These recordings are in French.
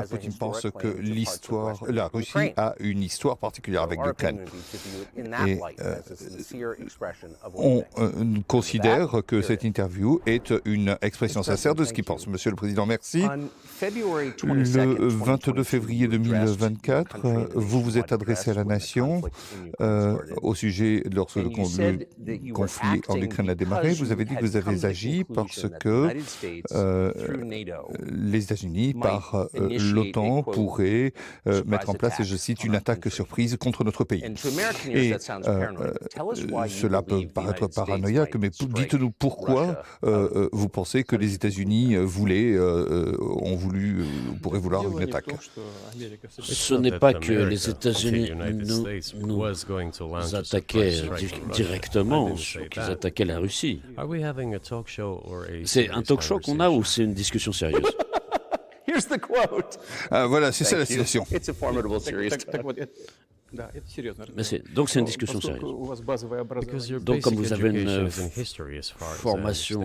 Poutine pense que la Russie a une histoire particulière avec l'Ukraine. Et on considère que cette interview est une expression sincère de ce qu'il pense. Monsieur le Président, merci. Le 22 février 2024, vous vous êtes adressé à la nation au sujet lorsque le conflit en Ukraine a démarré. Vous avez dit que vous avez agi parce que les États-Unis, par l'OTAN, pourraient mettre en place, et je cite, une attaque surprise contre notre pays. Et cela peut paraître paranoïaque, mais dites-nous pourquoi vous pensez que les États-Unis pourraient vouloir une attaque. Ce n'est pas que les États-Unis nous attaquaient directement, qu'ils attaquaient la Russie. C'est un talk show qu'on a ou c'est une discussion sérieuse? Voilà, c'est ça la citation. Donc c'est une discussion sérieuse. Donc comme vous avez une formation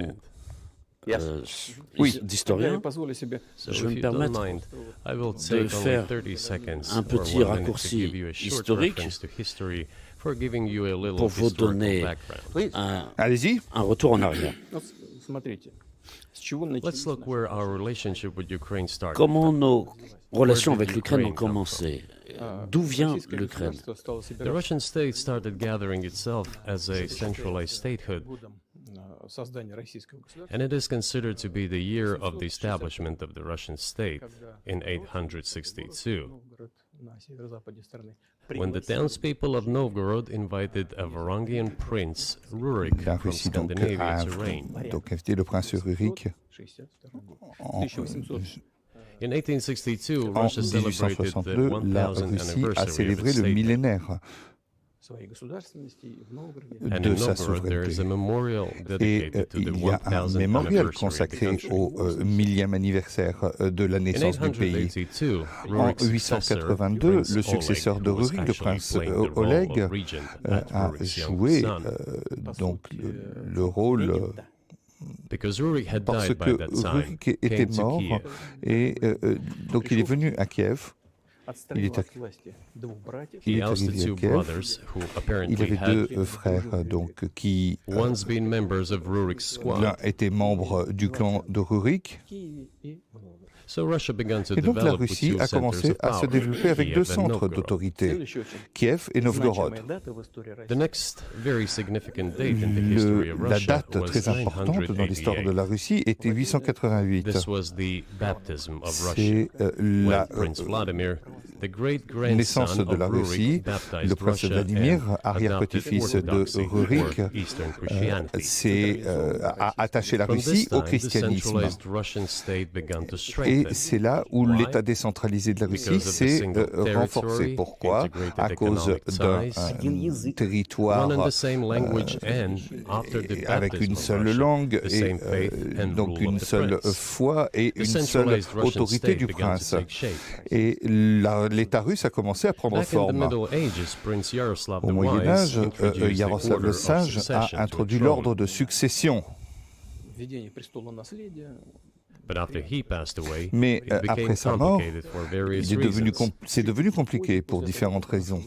d'historien, je vais me permettre de faire un petit raccourci historique pour vous donner un retour en arrière. Comment nos relations avec l'Ukraine ont commencé? D'où vient l'Ukraine? The Russian state started gathering itself as a centralized statehood, and it is considered to be the year of the establishment of the Russian state in 862, when the townspeople of Novgorod invited a Varangian prince, Rurik, from Scandinavia to reign. Donc invité le prince Rurik In 1862, en Russia celebrated the 1862, la 1000th Russie a anniversary of célébré its le statehood. millénaire And de in sa Novgorod, there is souveraineté. a memorial Et dedicated to the il y a un 1000th mémorial anniversary of the consacré country. au millième anniversaire de la In naissance du pays. 882, En Rurik's successor, 882, Prince le Oleg, successeur de who was Rurik, le actually prince playing the role Oleg, of regent at a Rurik's young joué son. donc le rôle Because Rurik had parce died que by that time, Rurik était came to mort Kiev. et donc il est venu à Kiev. Il est He arrivé ousted à two Kiev. brothers who Il apparently avait had deux frères donc qui once been members of Rurik's l'un squad. était membre du clan de Rurik. So Russia began to Et donc la develop with Russie two a centers commencé of à se power, développer avec deux Kiev and centres Novgorod. d'autorité, Kiev et Novgorod. The next very significant date in the history of La Russia date was très importante dans l'histoire de 988. la Russie était 888. This was the baptism of Russia. C'est la When Prince Vladimir, the great naissance grandson de la of Russie, Rurik, baptized le prince Russia Vladimir, and arrière-petit-fils adopted de orthodoxy Rurik, or Eastern Christianity. a attaché la From Russie this au time, the christianisme. centralized Russian state began to Et strengthen. c'est là où Why? l'État décentralisé de la Russie Because of the s'est single renforcé. territory, Pourquoi? integrated À cause economic d'un ties, territoire one and the same language, and after the avec une baptism of seule Russia, langue the et same faith and donc rule une of the seule prince. foi et The une seule centralized Russian autorité state du began to prince. take shape. Et l'État russe a commencé à prendre Back in the forme. Middle Ages, Prince Yaroslav Au the Moyen Wise Âge, introduced the Yaroslav order le of Sage succession to a a introduit throne. l'ordre de succession. But after he passed away, Mais it became après sa mort, complicated for various c'est devenu reasons. compliqué pour différentes raisons.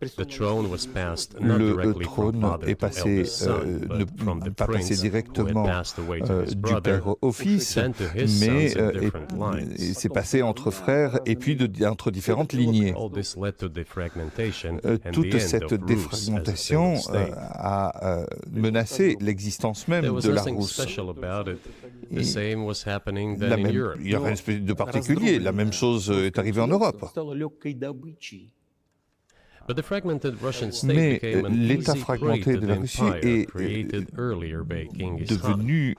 The throne was passed not Le directly from trône father est to passé, eldest son, but from the pas passé prince who directement had passed away to his du brother, père au fils, and to his mais sons in different lines. c'est passé entre frères et puis entre différentes lignées. All this led to the fragmentation and Toute the end cette of Rus as a défragmentation single state. a menacé l'existence même There was de la nothing Rousse. special about it. The Et same was happening then in Europe. Il n'y a rien de particulier. La même chose est arrivée en Europe. But the fragmented Russian state Mais became an l'État easy fragmenté prey to de the la Russie empire est created earlier by Genghis Khan. devenu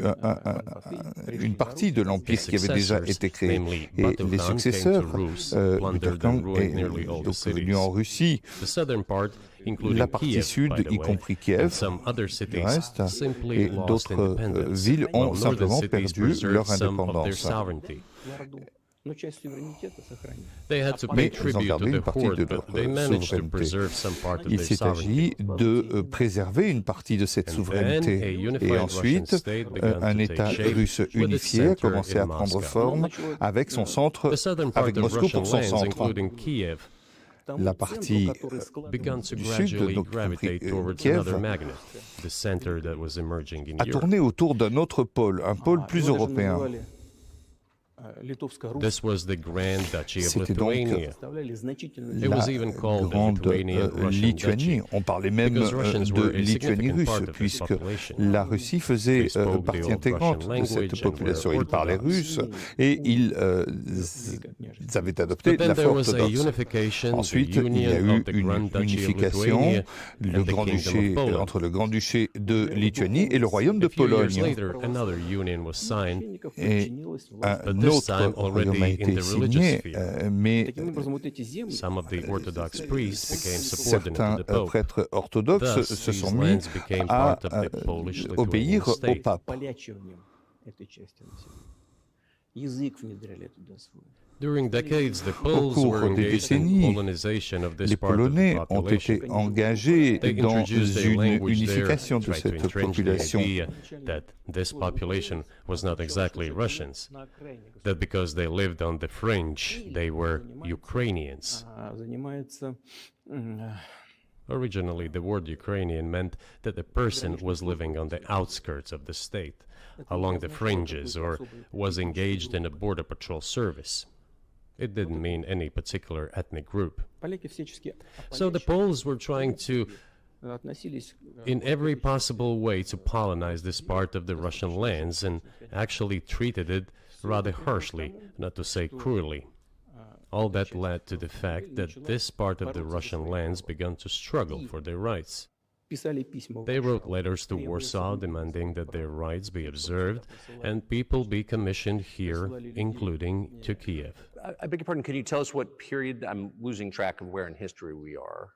une partie de l'empire qui avait déjà été créé. Et les successeurs, Buddha-Khan est donc venu en Russie. The southern part, including La partie Kiev, sud, by the y way, compris and Kiev, some other le cities reste, simply et lost d'autres independence, villes ont while simplement northern cities perdu preserved leur some of their indépendance. sovereignty. They had to pay Mais ils ont tribute to gardé the une partie horde, de but leur they managed to souveraineté. preserve some part of Il their s'est agi sovereignty. de préserver une partie de cette And then, souveraineté. a Et unified Russian ensuite, state began un to État take shape russe with its unifié a center commencé à in prendre Moscow. forme avec son centre, The southern avec part of Moscou Russian pour son lands, centre. including Kiev, La partie began to du sud, gradually donc gravitate towards Kiev, another magnet, the center that was emerging in a Europe. tourné autour d'un autre pôle, un pôle plus européen. This was the Grand Duchy of C'était donc Lithuania. It la was even called the grande Lithuanian Russian Lituanie. Duchy. On parlait même Because Russians de were a Lituanie significant russe, part of this puisque population. la Russie faisait They spoke the partie old intégrante Russian de cette language and population. were Ils parlaient Orthodox. russe et ils avaient adopté But then la there foi was a orthodoxe. unification, Ensuite, the il y a union eu of the une Grand Duchy of unification Lithuania and the Kingdom of Poland. entre le Grand Duché de Lituanie et le Royaume de A few years Pologne. later, another union was signed, Et un but this autre time royaume a already in été the religious signé, sphere. mais Some of the Orthodox priests became subordinate certains to the Pope. prêtres orthodoxes Thus, se these sont mis lands became à part of the Polish-Lithuanian obéir au state. pape. During decades, the Au Poles were cours des engaged in décennies, polonization of this les part of the Polonais ont population. été engagés They dans introduced a une language there, unification de tried to cette entrench the population. idea that this population was not exactly Russians, that because they lived on the fringe, they were Ukrainians. Originally, the word Ukrainian meant that a person was living on the outskirts of the state, along the fringes, or was engaged in a border patrol service. It didn't mean any particular ethnic group. So the Poles were trying to, in every possible way, to colonize this part of the Russian lands, and actually treated it rather harshly, not to say cruelly. All that led to the fact that this part of the Russian lands began to struggle for their rights. They wrote letters to Warsaw demanding that their rights be observed and people be commissioned here, including to Kiev. I beg your pardon, can you tell us what period? I'm losing track of where in history we are.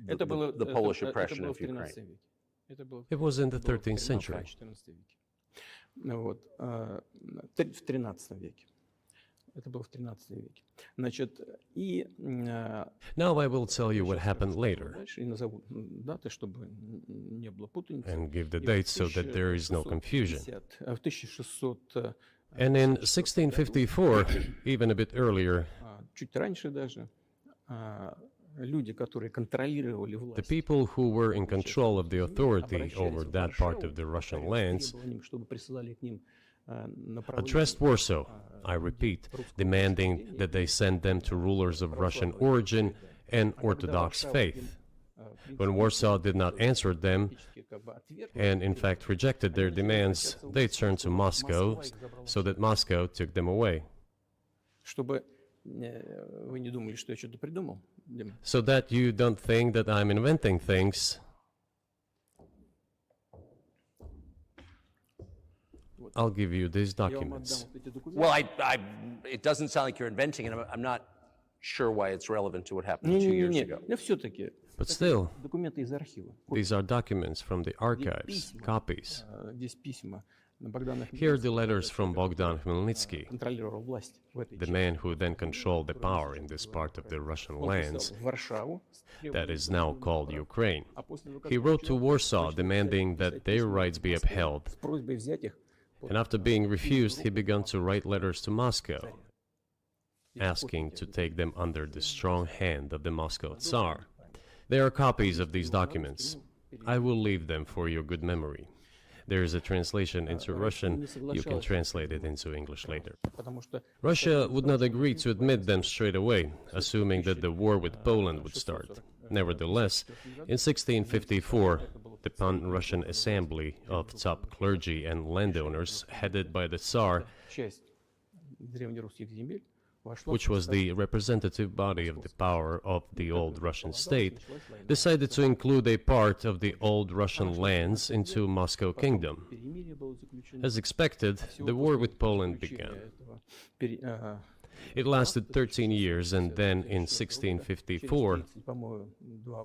The Polish oppression of Ukraine. It was in the 13th century. Now I will tell you what happened later and give the dates so that there is no confusion. And in 1654, even a bit earlier, the people who were in control of the authority over that part of the Russian lands addressed Warsaw, I repeat, demanding that they send them to rulers of Russian origin and Orthodox faith. When Warsaw did not answer them, and in fact rejected their demands, they turned to Moscow, so that Moscow took them away. So that you don't think that I'm inventing things, I'll give you these documents. Well, it doesn't sound like you're inventing it. I'm not sure why it's relevant to what happened 2 years ago. But still, these are documents from the archives, copies. Here are the letters from Bogdan Khmelnytsky, the man who then controlled the power in this part of the Russian lands that is now called Ukraine. He wrote to Warsaw demanding that their rights be upheld, and after being refused, he began to write letters to Moscow, asking to take them under the strong hand of the Moscow Tsar. There are copies of these documents. I will leave them for your good memory. There is a translation into Russian. You can translate it into English later. Russia would not agree to admit them straight away, assuming that the war with Poland would start. Nevertheless, in 1654, the Pan-Russian Assembly of top clergy and landowners, headed by the Tsar, which was the representative body of the power of the old Russian state, decided to include a part of the old Russian lands into Moscow Kingdom. As expected, the war with Poland began. It lasted 13 years, and then in 1654,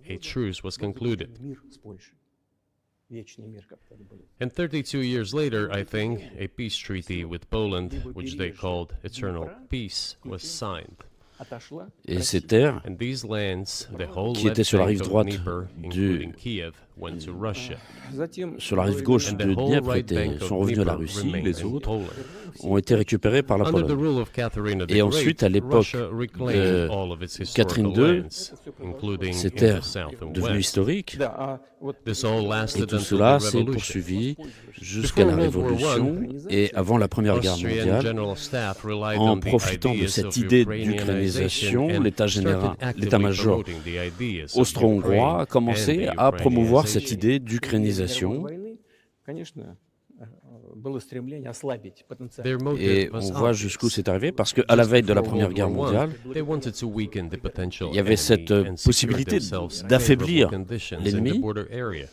a truce was concluded. And 32 years later, I think, a peace treaty with Poland, which they called Eternal Peace, was signed. Et ces terres, And these lands, the whole qui étaient sur la rive droite including Kiev, went to Russia. sur la rive gauche And de the whole Dniepr right bank sont of revenus à la Dnieper Russie, remained les in autres Poland. ont été récupérés par la Under the Pologne. rule of Catherine the Et ensuite, à Great, l'époque Russia reclaimed all of its Catherine historical II, lands, including ces in the terres south and devenues west. historiques, This all et lasted tout until cela the s'est revolution. poursuivi jusqu'à la Before World War Révolution et avant la Première Guerre Austrian mondiale. General Staff relied En on the profitant de ideas cette of idée Ukrainianization d'ukrainisation, and l'état-major started actively promoting the ideas of austro-hongrois Ukraine a commencé and the à promouvoir cette Ukrainization. idée d'ukrainisation. Their motive Et was on voit obvious. jusqu'où c'est arrivé, parce qu'à la veille de la Before Première World Guerre War I, mondiale, they wanted to weaken the potential il y avait enemy cette and secure possibilité themselves d'affaiblir favorable conditions in the l'ennemi border area.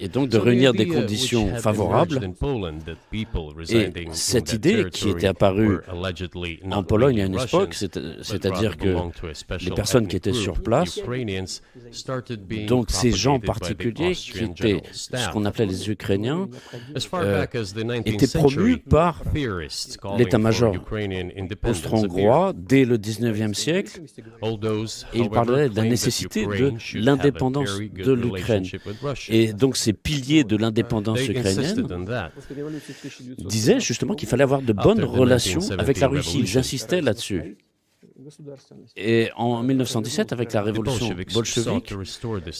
et donc de So the réunir des idea which conditions had favorables. emerged in Poland that people Et residing in cette that idée qui était territory apparue were allegedly en not Pologne à really une époque, Russians, c'est-à-dire but que rather belonged to a special les personnes qui ethnic étaient group, sur place, Ukrainians, started being donc ces gens propagated by the particuliers qui Austrian étaient General ce Staff. qu'on appelait les Ukrainiens, As far back as the 19th étaient promus century, par theorists calling l'état-major for Ukrainian independence austro-hongrois dès le 19e siècle, appeared. Those, et il however, parlait de la claimed that nécessité de Ukraine should have a l'indépendance very good de l'Ukraine. relationship with Russia. Et donc ces piliers de l'indépendance They insisted ukrainienne on that. disaient justement qu'il fallait avoir de bonnes relations avec la Russie. Ils insistaient là-dessus. Et en 1917, avec la révolution bolchevique,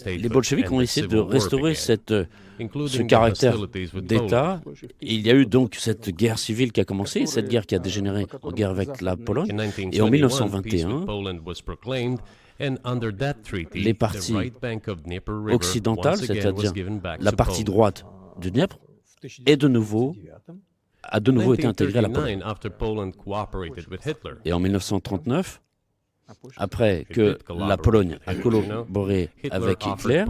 les bolcheviks ont essayé de restaurer ce caractère d'État. Il y a eu donc cette guerre civile qui a commencé, cette guerre qui a dégénéré en guerre avec la Pologne. Et en 1921, les parties occidentales, c'est-à-dire la partie droite du Dniepr, a de nouveau été intégrée à la Pologne. Et en 1939, après que la Pologne a collaboré avec Hitler,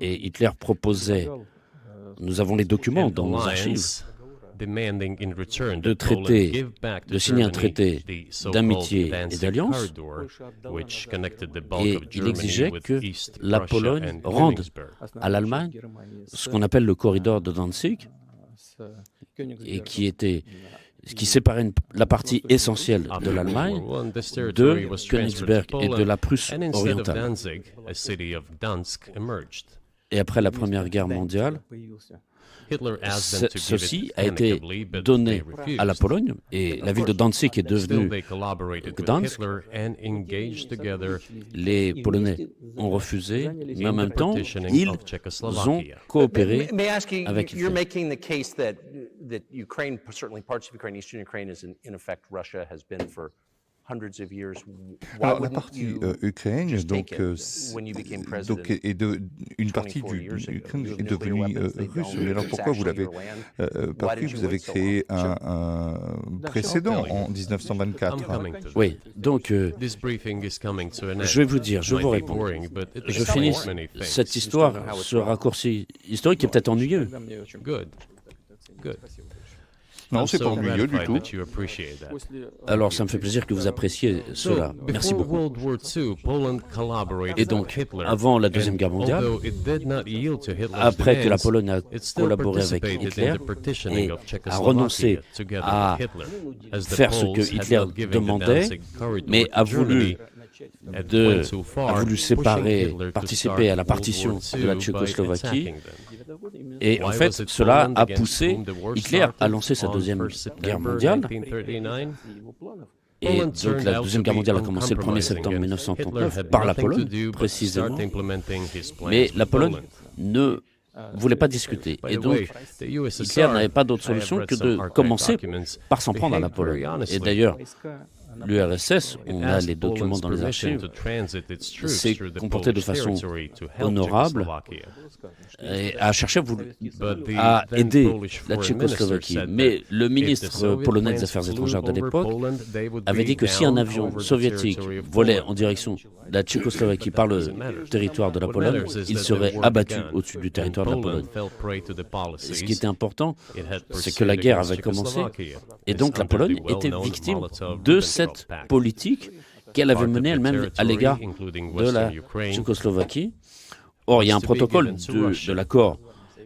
et Hitler proposait, nous avons les documents dans nos archives, de signer un traité d'amitié et d'alliance, et il exigeait que la Pologne rende à l'Allemagne ce qu'on appelle le corridor de Danzig, et qui séparait la partie essentielle de l'Allemagne de Königsberg et de la Prusse orientale. Et après la Première Guerre mondiale, ceci a été donné à la Pologne et la ville de Danzig est devenue Gdansk. Les Polonais ont refusé, mais en même temps, ils ont coopéré avec Hitler. That Ukraine, certainly parts of Ukraine, Eastern Ukraine, is in effect Russia has been for hundreds of years. Alors, la partie Ukraine, donc, une partie de l'Ukraine est devenue russe. Mais alors pourquoi vous l'avez pas pris? Vous avez créé un précédent en 1924. Oui, donc je vais vous dire, je vous réponds. Je finis cette histoire, ce raccourci historique qui est peut-être ennuyeux. Non, c'est pas ennuyeux du tout. Alors, ça me fait plaisir que vous appréciez cela. Merci beaucoup. Et donc, avant la Deuxième Guerre mondiale, après que la Pologne a collaboré avec Hitler et a renoncé à faire ce que Hitler demandait, mais a voulu participer à la partition de la Tchécoslovaquie. Et en fait, cela a poussé Hitler à lancer sa Deuxième Guerre mondiale. Et donc la Deuxième Guerre mondiale a commencé le 1er septembre 1939 par la Pologne, précisément. Mais la Pologne ne voulait pas discuter. Et donc, Hitler n'avait pas d'autre solution que de commencer par s'en prendre à la Pologne. Et d'ailleurs, l'URSS, on a les documents dans les archives, s'est comporté de façon honorable et a cherché à aider la Tchécoslovaquie. Mais le ministre polonais des Affaires étrangères de l'époque avait dit que si un avion soviétique volait en direction de la Tchécoslovaquie par le territoire de la Pologne, il serait abattu au-dessus du territoire de la Pologne. Ce qui était important, c'est que la guerre avait commencé et donc la Pologne était victime de cette politique qu'elle avait menée elle-même à l'égard de la Tchécoslovaquie, Or, il y a un protocole de l'accord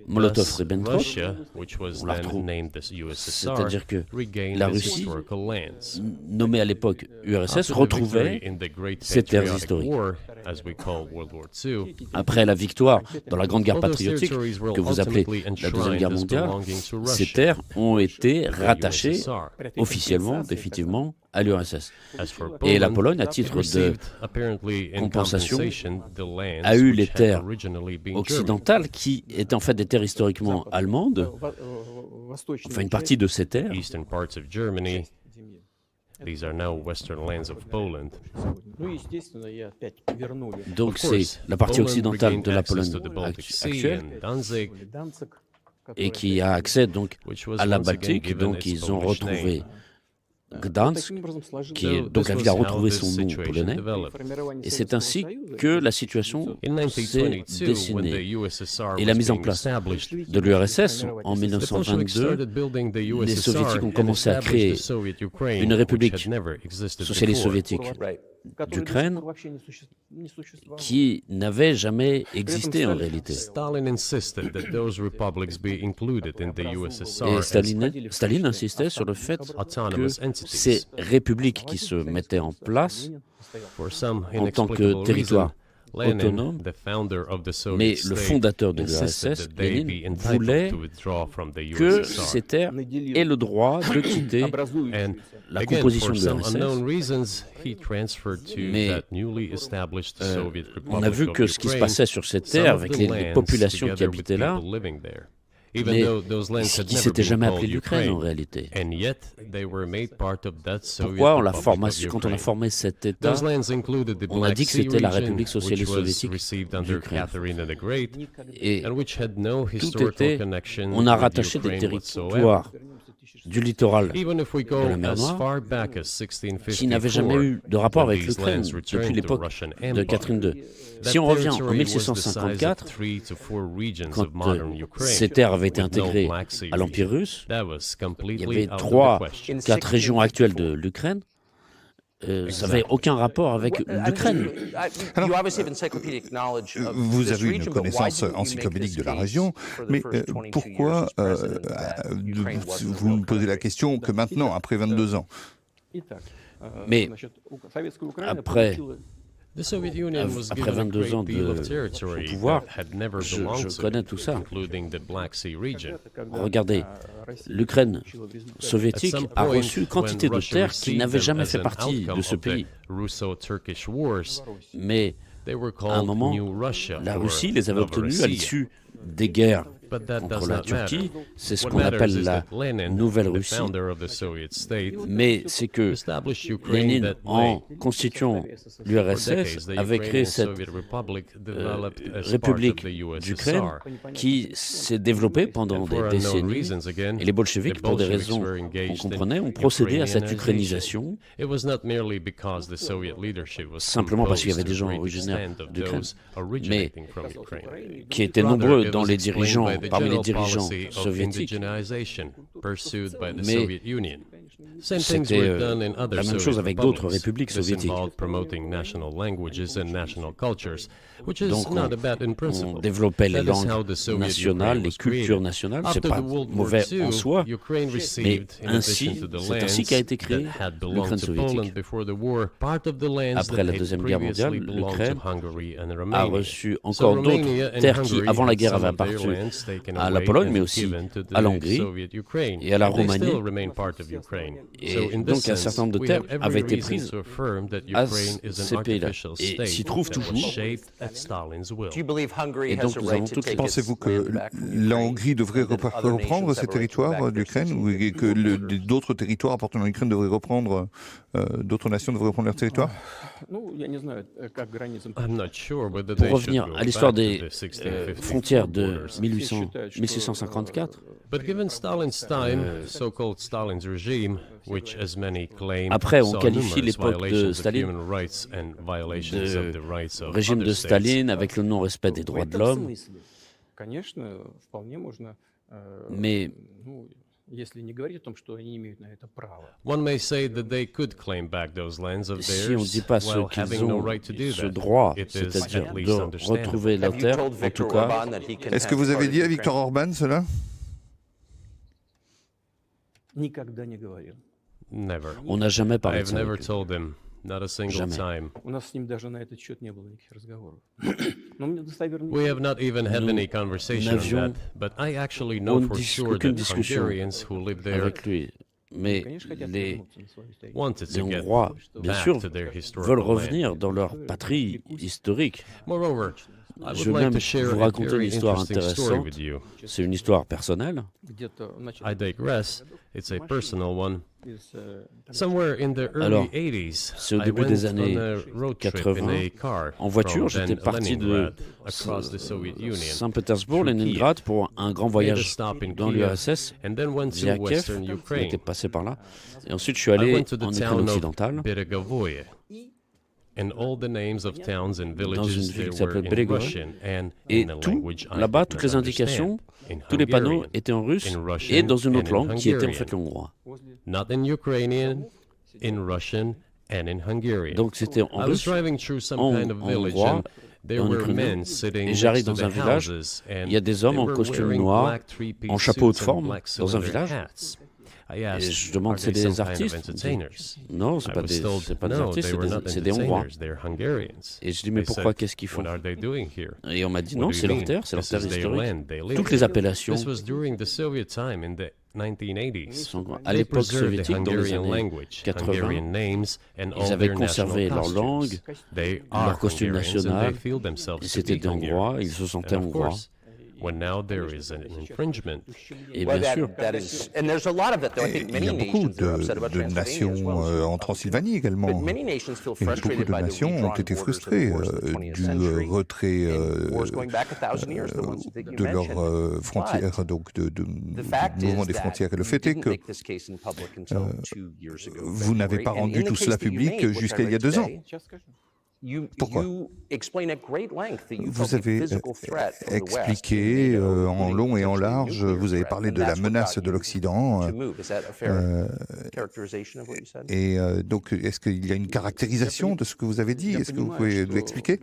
Molotov-Ribbentrop, on la retrouve, c'est-à-dire que la Russie, nommée à l'époque URSS, retrouvait ses terres historiques. Après la victoire dans la Grande Guerre patriotique, que vous appelez la Deuxième Guerre mondiale, ces terres ont été rattachées officiellement, définitivement, à l'URSS. Et la Pologne, à titre de compensation, a eu les terres occidentales qui étaient en fait des terres historiquement allemandes, enfin une partie de ces terres. Donc c'est la partie occidentale de la Pologne actuelle et qui a accès donc à la Baltique. Donc ils ont retrouvé Gdansk, donc la ville a retrouvé son nom polonais, et c'est ainsi que la situation s'est dessinée. Et la mise en place de l'URSS en 1922, les soviétiques ont commencé à créer une république socialiste soviétique d'Ukraine qui n'avait jamais existé en réalité. Et Staline insistait sur le fait que ces républiques qui se mettaient en place en tant que territoire autonome, mais le fondateur de l'URSS, Lénine, voulait que ces terres aient le droit de quitter la composition de l'URSS. Mais on a vu que ce qui se passait sur ces terres avec les populations qui habitaient là, mais qui ne s'était jamais appelé l'Ukraine en réalité. Pourquoi quand on a formé cet État, on a dit que c'était la République socialiste soviétique d'Ukraine. Et tout était, on a rattaché des territoires du littoral de la mer Noire qui n'avaient jamais eu de rapport avec l'Ukraine depuis l'époque de Catherine II. Si on revient en 1654, quand ces terres avaient été intégrées à l'Empire russe, il y avait 3-4 régions actuelles de l'Ukraine. Ça n'avait aucun rapport avec l'Ukraine. Vous avez une connaissance encyclopédique de la région, mais pourquoi vous me posez la question que maintenant, après 22 ans? Mais après 22 ans de pouvoir, je connais tout ça. Regardez, l'Ukraine soviétique a reçu quantité de terres qui n'avaient jamais fait partie de ce pays. Mais à un moment, la Russie les avait obtenues à l'issue des guerres contre la Turquie, c'est ce qu'on appelle la Nouvelle Russie. Mais c'est que Lénine, en constituant l'URSS, avait créé cette République d'Ukraine qui s'est développée pendant des décennies. Et les bolcheviks, pour des raisons qu'on comprenait, ont procédé à cette ukrainisation, simplement parce qu'il y avait des gens originaires d'Ukraine, mais qui étaient nombreux dans les dirigeants, parmi les dirigeants soviétiques. Mais c'était la même chose avec d'autres républiques soviétiques. Donc on développait les langues nationales, les cultures nationales, c'est pas mauvais en soi, mais c'est ainsi qu'a été créée l'Ukraine soviétique. Après la Deuxième Guerre mondiale, l'Ukraine a reçu encore d'autres terres qui, avant la guerre, avaient appartenu à la Pologne, mais aussi à la Hongrie et à la Roumanie. Et donc un certain nombre de terres avaient été prises à ces pays-là et s'y trouvent toujours. Et donc nous avons toutes les... Pensez-vous que la Hongrie devrait reprendre ces territoires d'Ukraine ou que d'autres territoires appartenant à l'Ukraine devraient reprendre, d'autres nations devraient reprendre leurs territoires? Pour revenir à l'histoire des frontières de 1654, après on qualifie l'époque de Staline de régime de Staline avec le non-respect des droits de l'homme, mais One may say that they could claim back those lands of Si on ne dit theirs pas ceux while qu'ils having no ont right to do ce that, droit, it is c'est-à-dire at least de understandable. retrouver leur Have you terre, told en Viktor tout cas, Orban that he can Est-ce que have vous avez part dit of à Viktor Ukraine? Orban cela? Never. on n'a jamais parlé de I've ça never avec eux. told him, not a single Jamais. time. У нас с ним даже на этот счет не было никаких разговоров. Но мне достоверно We have not even had Nous any conversation on n'avions that, but I actually know for sure aucune that discussion Hungarians who live there avec lui. Mais конечно, хотят les вернуться на свою историю. wanted les to get Hongrois, bien back sûr, to their veulent historical land. revenir dans leur patrie historique. Moreover, I Je would vais like même to share vous a raconter very une histoire interesting story intéressante. with you. C'est une histoire personnelle. Где-то в начале I digress. It's a personal one. из, Somewhere in the Alors, early 80s, c'est au I début went des on années a road trip 80. in a car En voiture, from j'étais then parti de Leningrad across the Soviet Union, Saint-Pétersbourg, through Leningrad, pour un grand made a voyage stop in dans Kiev, l'URSS and then went via to Kiev. Western On Ukraine. était passé par là. Et ensuite, je suis I allé went to the en Ukraine town of occidentale, Beregovoye, and all the names of towns and une villages ville there qui s'appelait were in Beregovoye. Russian and Et in a tout, language I là-bas, did toutes not les indications, understand, in tous les panneaux Hungarian, étaient en russe in Russian et dans une and autre in langue qui était en Hungarian. fait le hongrois. not in Ukrainian, in Russian, and in Hungarian. Donc c'était en I was russe, driving through some en kind of village, hongrois and there en were ukrainien. men sitting Et j'arrive next to dans un the village, houses, and il y a des hommes they en were costume wearing noir, black three-piece en chapeau de suits and forme, black dans un cylinder village. hats. I Et asked, je demande, "Are c'est they des some kind of artistes? entertainers?" Non, c'est I pas was des, told, c'est pas des "No, artistes, they were not c'est des Hongrois. entertainers, they're Hungarians." Et je dis, mais I pourquoi, said, qu'est-ce qu'ils font? "What are they doing here?" Et on m'a dit, What non, do you c'est leur mean? terre, c'est leur This terre is their historique. land, they live Toutes here. les appellations This was during the Soviet time in the 1980s. sont à They l'époque preserved the soviétique, dans les Hungarian années language, 80, Hungarian names, and ils all avaient their conservé national leur langue, costumes. They leur are costume Hungarians and national, they feel themselves ils to étaient be des Hongrois, ils se Hungarians. sentaient And of Hongrois. course, when now there is an infringement, Et Well, bien sûr, that is, and there's a lot of it, though. I think Il many y a beaucoup nations are upset about de Transylvania nations as well. en Transylvanie également. But many nations feel Et beaucoup frustrated de by the nations ont redrawn été borders of the frustrées wars of the 20th du century. retrait And wars going back 1,000 years, the ones that you de leurs mentioned. frontières, donc du The fact mouvement is des that frontières. Et le you fait est didn't que make this case in public until 2 years ago, vous n'avez pas February. And rendu in the tout case cela that you public made, which I jusqu'à il y a read 2 ans. today, Сейчас скажу. Pourquoi? you explain at great length that you Vous felt a avez physical threat from the West, expliqué NATO, en long et en including large, potentially a vous avez nuclear parlé threat, de and la that's what menace got de you l'Occident. to move. Is that a fair characterization of what you said? Et donc, est-ce qu'il y a une caractérisation de ce que vous avez dit? Est-ce que vous pouvez nous expliquer?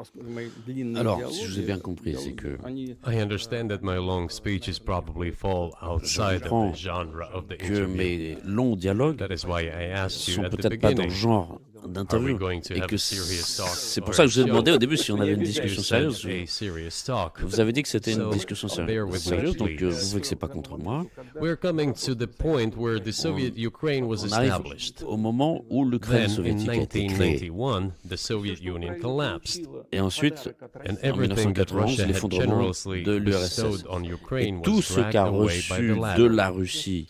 alors, si je vous ai bien compris, c'est que I understand that my long speeches probably fall outside of comprends the genre of the que interview. mes longs dialogues That is why I asked you sont at the peut-être pas dans le beginning. genre Are we d'interview. going to Et have que a serious talk c'est pour or ça que je vous ai a demandé show? au début si on avait une You discussion said sérieuse. a serious talk. Vous avez dit que c'était une So, discussion bear sérieuse, with me, donc please. vous voyez que c'est pas contre moi. We're coming to the point where the Soviet Ukraine was On arrive established. au moment où l'Ukraine Then, in soviétique a été créée. 1991, the Soviet Union collapsed, Et ensuite, and en everything that 1991, Russia had l'effondrement generously de bestowed l'URSS. on Et Ukraine tout was ce dragged qu'a away by reçu the de latter. la Russie,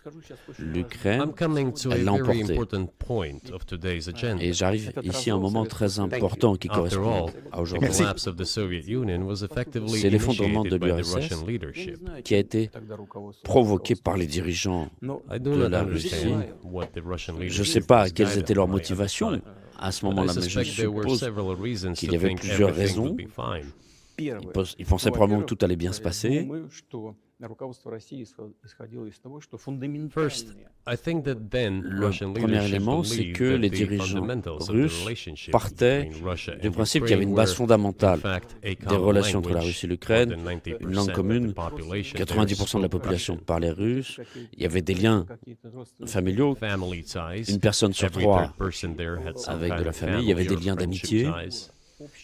l'Ukraine, I'm coming to a elle l'a very emporté. important point of today's agenda. Et j'arrive ici à un moment très important qui After correspond all, à the aujourd'hui, collapse of the Soviet Union was effectively C'est l'effondrement de initiated by the l'URSS Russian leadership. qui a été provoqué par les dirigeants I do de not la Russie. understand what the Russian Je ne leadership sais pas was quelles guided étaient leurs by at the motivations time. à ce But I moment-là, mais je suspect there were suppose several reasons qu'il to y avait think plusieurs everything raisons. would be fine. Ils pensaient probablement que tout allait bien se passer. First, I think that then Le Russian premier leadership élément, c'est believed que that les the dirigeants fundamentals of the russes relationship partaient between Russia du and principe qu'il y avait une Ukraine base were, fondamentale in fact, a des common relations entre la language. Russie et l'Ukraine, More than 90% une langue of commune, the population there 90% de la spoke population Russian. parlait russe, il y avait des liens familiaux, Family ties. une personne sur Every trois third person there had some avec kind de la of famille, il y avait des family liens or friendship d'amitié, ties,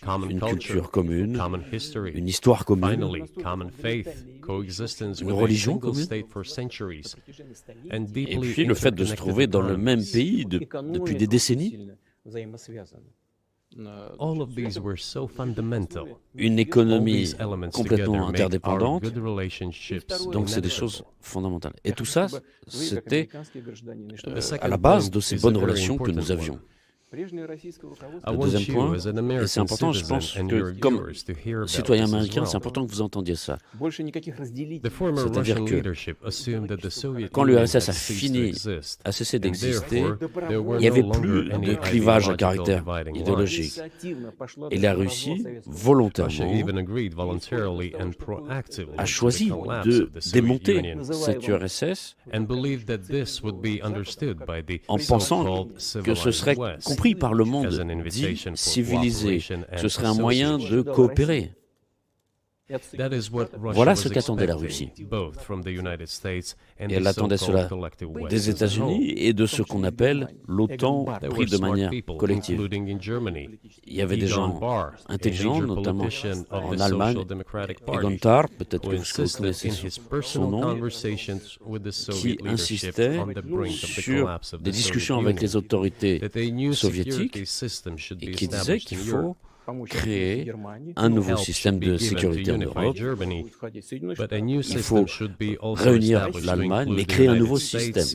common une culture, culture commune, common history, une histoire commune, finally, common faith, coexistence Une with a religion single commune. state for centuries, and et deeply puis le fait de se interconnected trouver dans le même economies. pays depuis des décennies, All of these were so fundamental. une All économie these elements complètement together make our interdépendante, good relationships donc c'est des inevitable. choses fondamentales. Et tout ça, c'était The second à la base point de ces is a bonnes very relations que important nous one. avions. Le deuxième point, et c'est important, je pense que comme citoyen américain, c'est important que vous entendiez ça. C'est-à-dire que quand l'URSS a cessé d'exister, il n'y avait plus de clivage à caractère idéologique. Et la Russie, volontairement, a choisi de démonter cette URSS en pensant que ce serait compris par le monde dit civilisé, que ce serait un moyen de coopérer. Voilà ce qu'attendait la Russie. Et elle attendait cela des États-Unis et de ce qu'on appelle l'OTAN pris de manière collective. Il y avait des gens intelligents, notamment en Allemagne, et Gontar, peut-être que vous connaissez son nom, qui insistait sur des discussions avec les autorités soviétiques et qui disaient qu'il faut créer un nouveau système de sécurité en Europe. Il faut réunir l'Allemagne, mais créer un nouveau système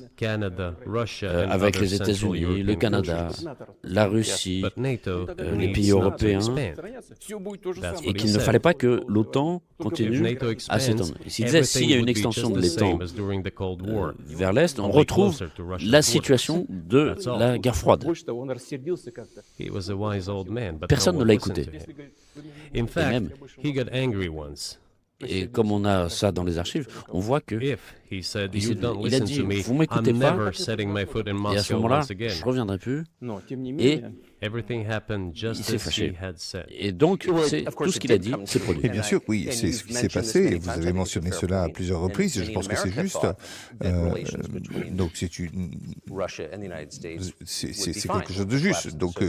avec les États-Unis, le Canada, la Russie, les pays européens, et qu'il ne fallait pas que l'OTAN continue à s'étendre. Il disait s'il y a une extension de l'OTAN vers l'Est, on retrouve la situation de la guerre froide. Personne ne l'a écouté. Et même, et comme on a ça dans les archives, on voit que il a dit vous m'écoutez pas, et à ce moment-là, je reviendrai plus. Et il s'est fâché. Et donc, tout ce qu'il a dit, c'est produit. Et bien sûr, oui, c'est ce qui s'est passé. Et vous avez mentionné cela à plusieurs reprises. Et je pense que c'est juste. Donc, c'est quelque chose de juste. Donc,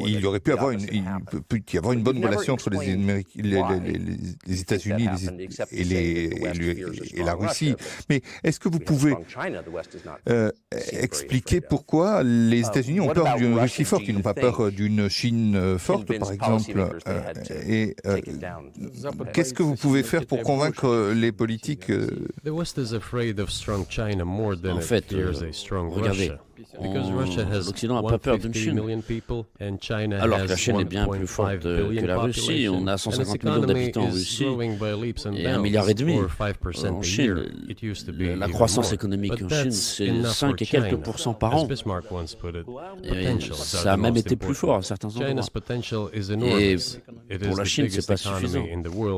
il aurait pu avoir une bonne relation entre les États-Unis et la Russie. Mais est-ce que vous pouvez expliquer pourquoi les États-Unis ont peur d'une Russie forte, ils n'ont pas peur d'une Chine forte, par exemple, et qu'est-ce que vous pouvez faire pour convaincre les politiques En fait, regardez, l'Occident n'a pas peur d'une Chine, alors que la Chine est bien plus forte que la Russie. On a 150 millions d'habitants en Russie et 1,5 milliard en Chine. La croissance économique en Chine, c'est 5 et quelques % par an. Et ça a même été plus fort à certains endroits. Et pour la Chine, c'est pas suffisant.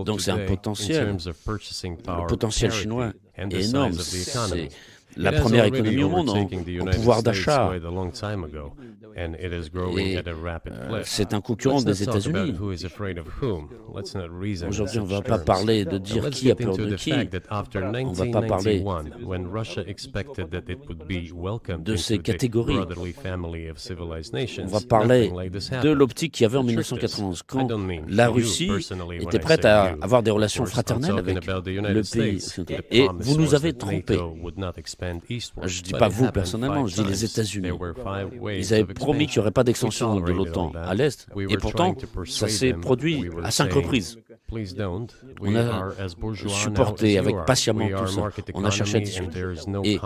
Donc c'est un potentiel. Le potentiel chinois est énorme. C'est la première économie au monde en pouvoir d'achat. C'est un concurrent des États-Unis. Aujourd'hui, on ne va pas parler de dire qui a peur de qui. On ne va pas parler de ces catégories. On va parler de l'optique qu'il y avait en 1991, quand la Russie était prête à avoir des relations fraternelles avec le pays. Et vous nous avez trompés. Je ne dis pas vous personnellement, je dis les États-Unis. Ils avaient promis qu'il n'y aurait pas d'extension de l'OTAN à l'Est, et pourtant, ça s'est produit à 5 reprises. On a supporté avec patiemment tout ça. On a cherché à discuter. Et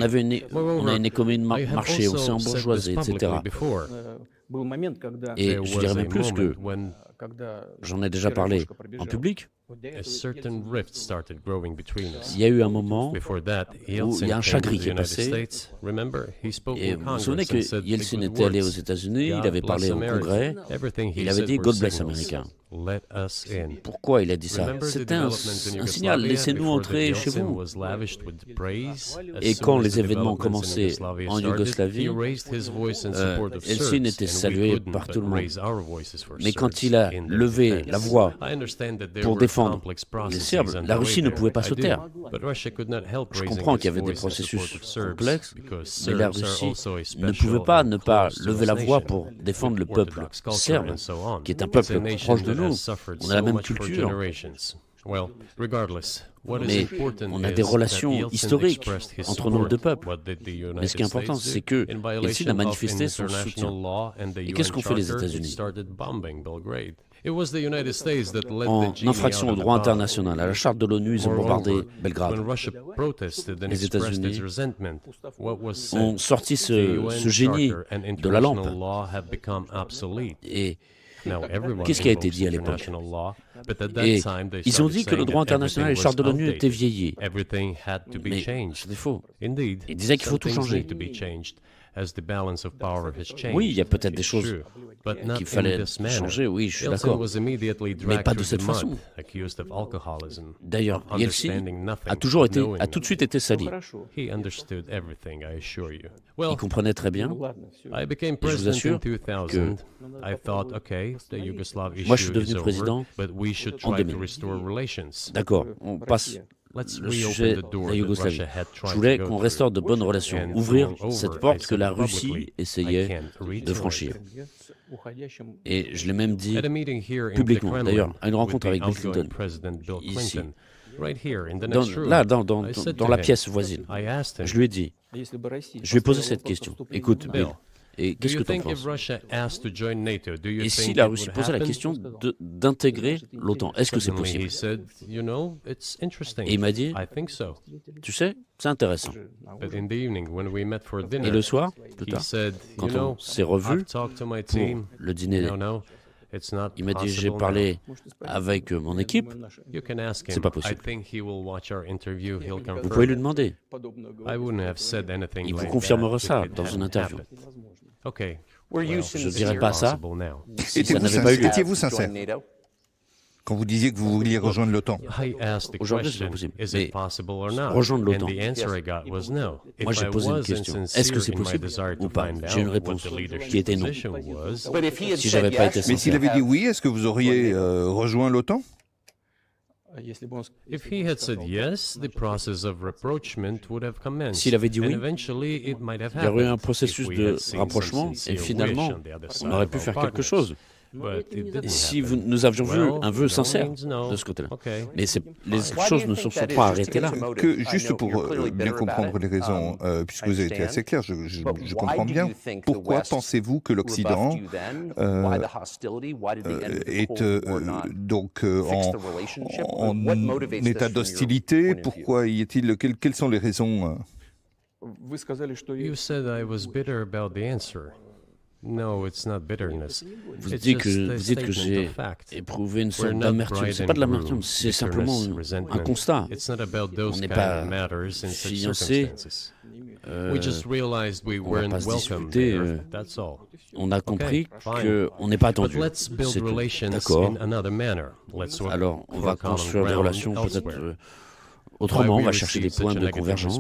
on a une économie de marché, on s'est embourgeoisé, etc. Et je dirais même plus que j'en ai déjà parlé en public. Il y a eu un moment où il y a un chagrin qui est passé. Et vous vous souvenez que Yeltsin était allé aux États-Unis, il avait parlé au Congrès, il avait dit « God bless America ». Pourquoi il a dit ça? C'était un signal, laissez-nous entrer chez vous. Et quand les événements ont commencé en Yougoslavie, Yeltsin était salué par tout le monde. Mais quand il a levé la voix pour défendre les Serbes, la Russie ne pouvait pas se taire. Je comprends qu'il y avait des processus complexes, mais la Russie ne pouvait pas ne pas lever la voix pour défendre le peuple serbe, qui est un peuple proche de nous. On a la même culture. Mais on a des relations historiques entre nos deux peuples. Mais ce qui est important, c'est que Yeltsin a manifesté son soutien. Et qu'est-ce qu'ont fait les États-Unis? En infraction au droit international, à la charte de l'ONU, ils ont bombardé Belgrade. Les États-Unis ont sorti ce génie de la lampe. Et qu'est-ce qui a été dit à l'époque? Et ils ont dit que le droit international et les chartes de l'ONU étaient vieillis. Mais c'était faux. Ils disaient qu'il faut tout changer. Oui, il y a peut-être des choses qu'il fallait changer, oui, je suis d'accord. Mais pas de cette façon. D'ailleurs, Yeltsin a tout de suite été sali. Il comprenait très bien. Et je vous assure que moi, je suis devenu président en 2000. D'accord, on passe le sujet de la Yougoslavie. Je voulais qu'on restaure de bonnes relations, ouvrir cette porte que la Russie essayait de franchir. Et je l'ai même dit publiquement, d'ailleurs, à une rencontre avec Bill Clinton, ici, dans la pièce voisine. Je lui ai dit, je lui ai posé cette question. Écoute, Bill, et qu'est-ce que tu en penses? Et si la Russie posait la question d'intégrer l'OTAN, est-ce que c'est possible? Et il m'a dit, tu sais, c'est intéressant. Et le soir, plus tard, quand on s'est revus pour le dîner, il m'a dit, j'ai parlé avec mon équipe, c'est pas possible. Vous pouvez lui demander. Il vous confirmera ça dans une interview. Je ne dirais pas ça si ça n'avait pas eu lieu. Étiez-vous sincère quand vous disiez que vous vouliez rejoindre l'OTAN? Aujourd'hui, c'est possible. Mais rejoindre l'OTAN, moi j'ai posé une question. Est-ce que c'est possible ou pas? J'ai une réponse qui était non. Si j'avais pas été sincère. Mais s'il avait dit oui, est-ce que vous auriez rejoint l'OTAN? S'il avait dit oui, il y aurait eu un processus de rapprochement et finalement, on aurait pu faire quelque chose. Si nous avions vu un vœu sincère de ce côté-là. Mais les choses ne se sont pas arrêtées là. Juste pour bien comprendre les raisons, puisque vous avez été assez clair, je comprends bien. Pourquoi pensez-vous que l'Occident est donc en état d'hostilité? Pourquoi y est-il? Quelles sont les raisons? Vous dites que j'ai éprouvé une sorte d'amertume. C'est pas de l'amertume, c'est simplement un constat. On n'est pas fiancés. On va pas se discuter. On a compris qu'on n'est pas attendu. C'est tout. D'accord. Alors, on va construire des relations peut-être autrement, on va chercher des points de convergence.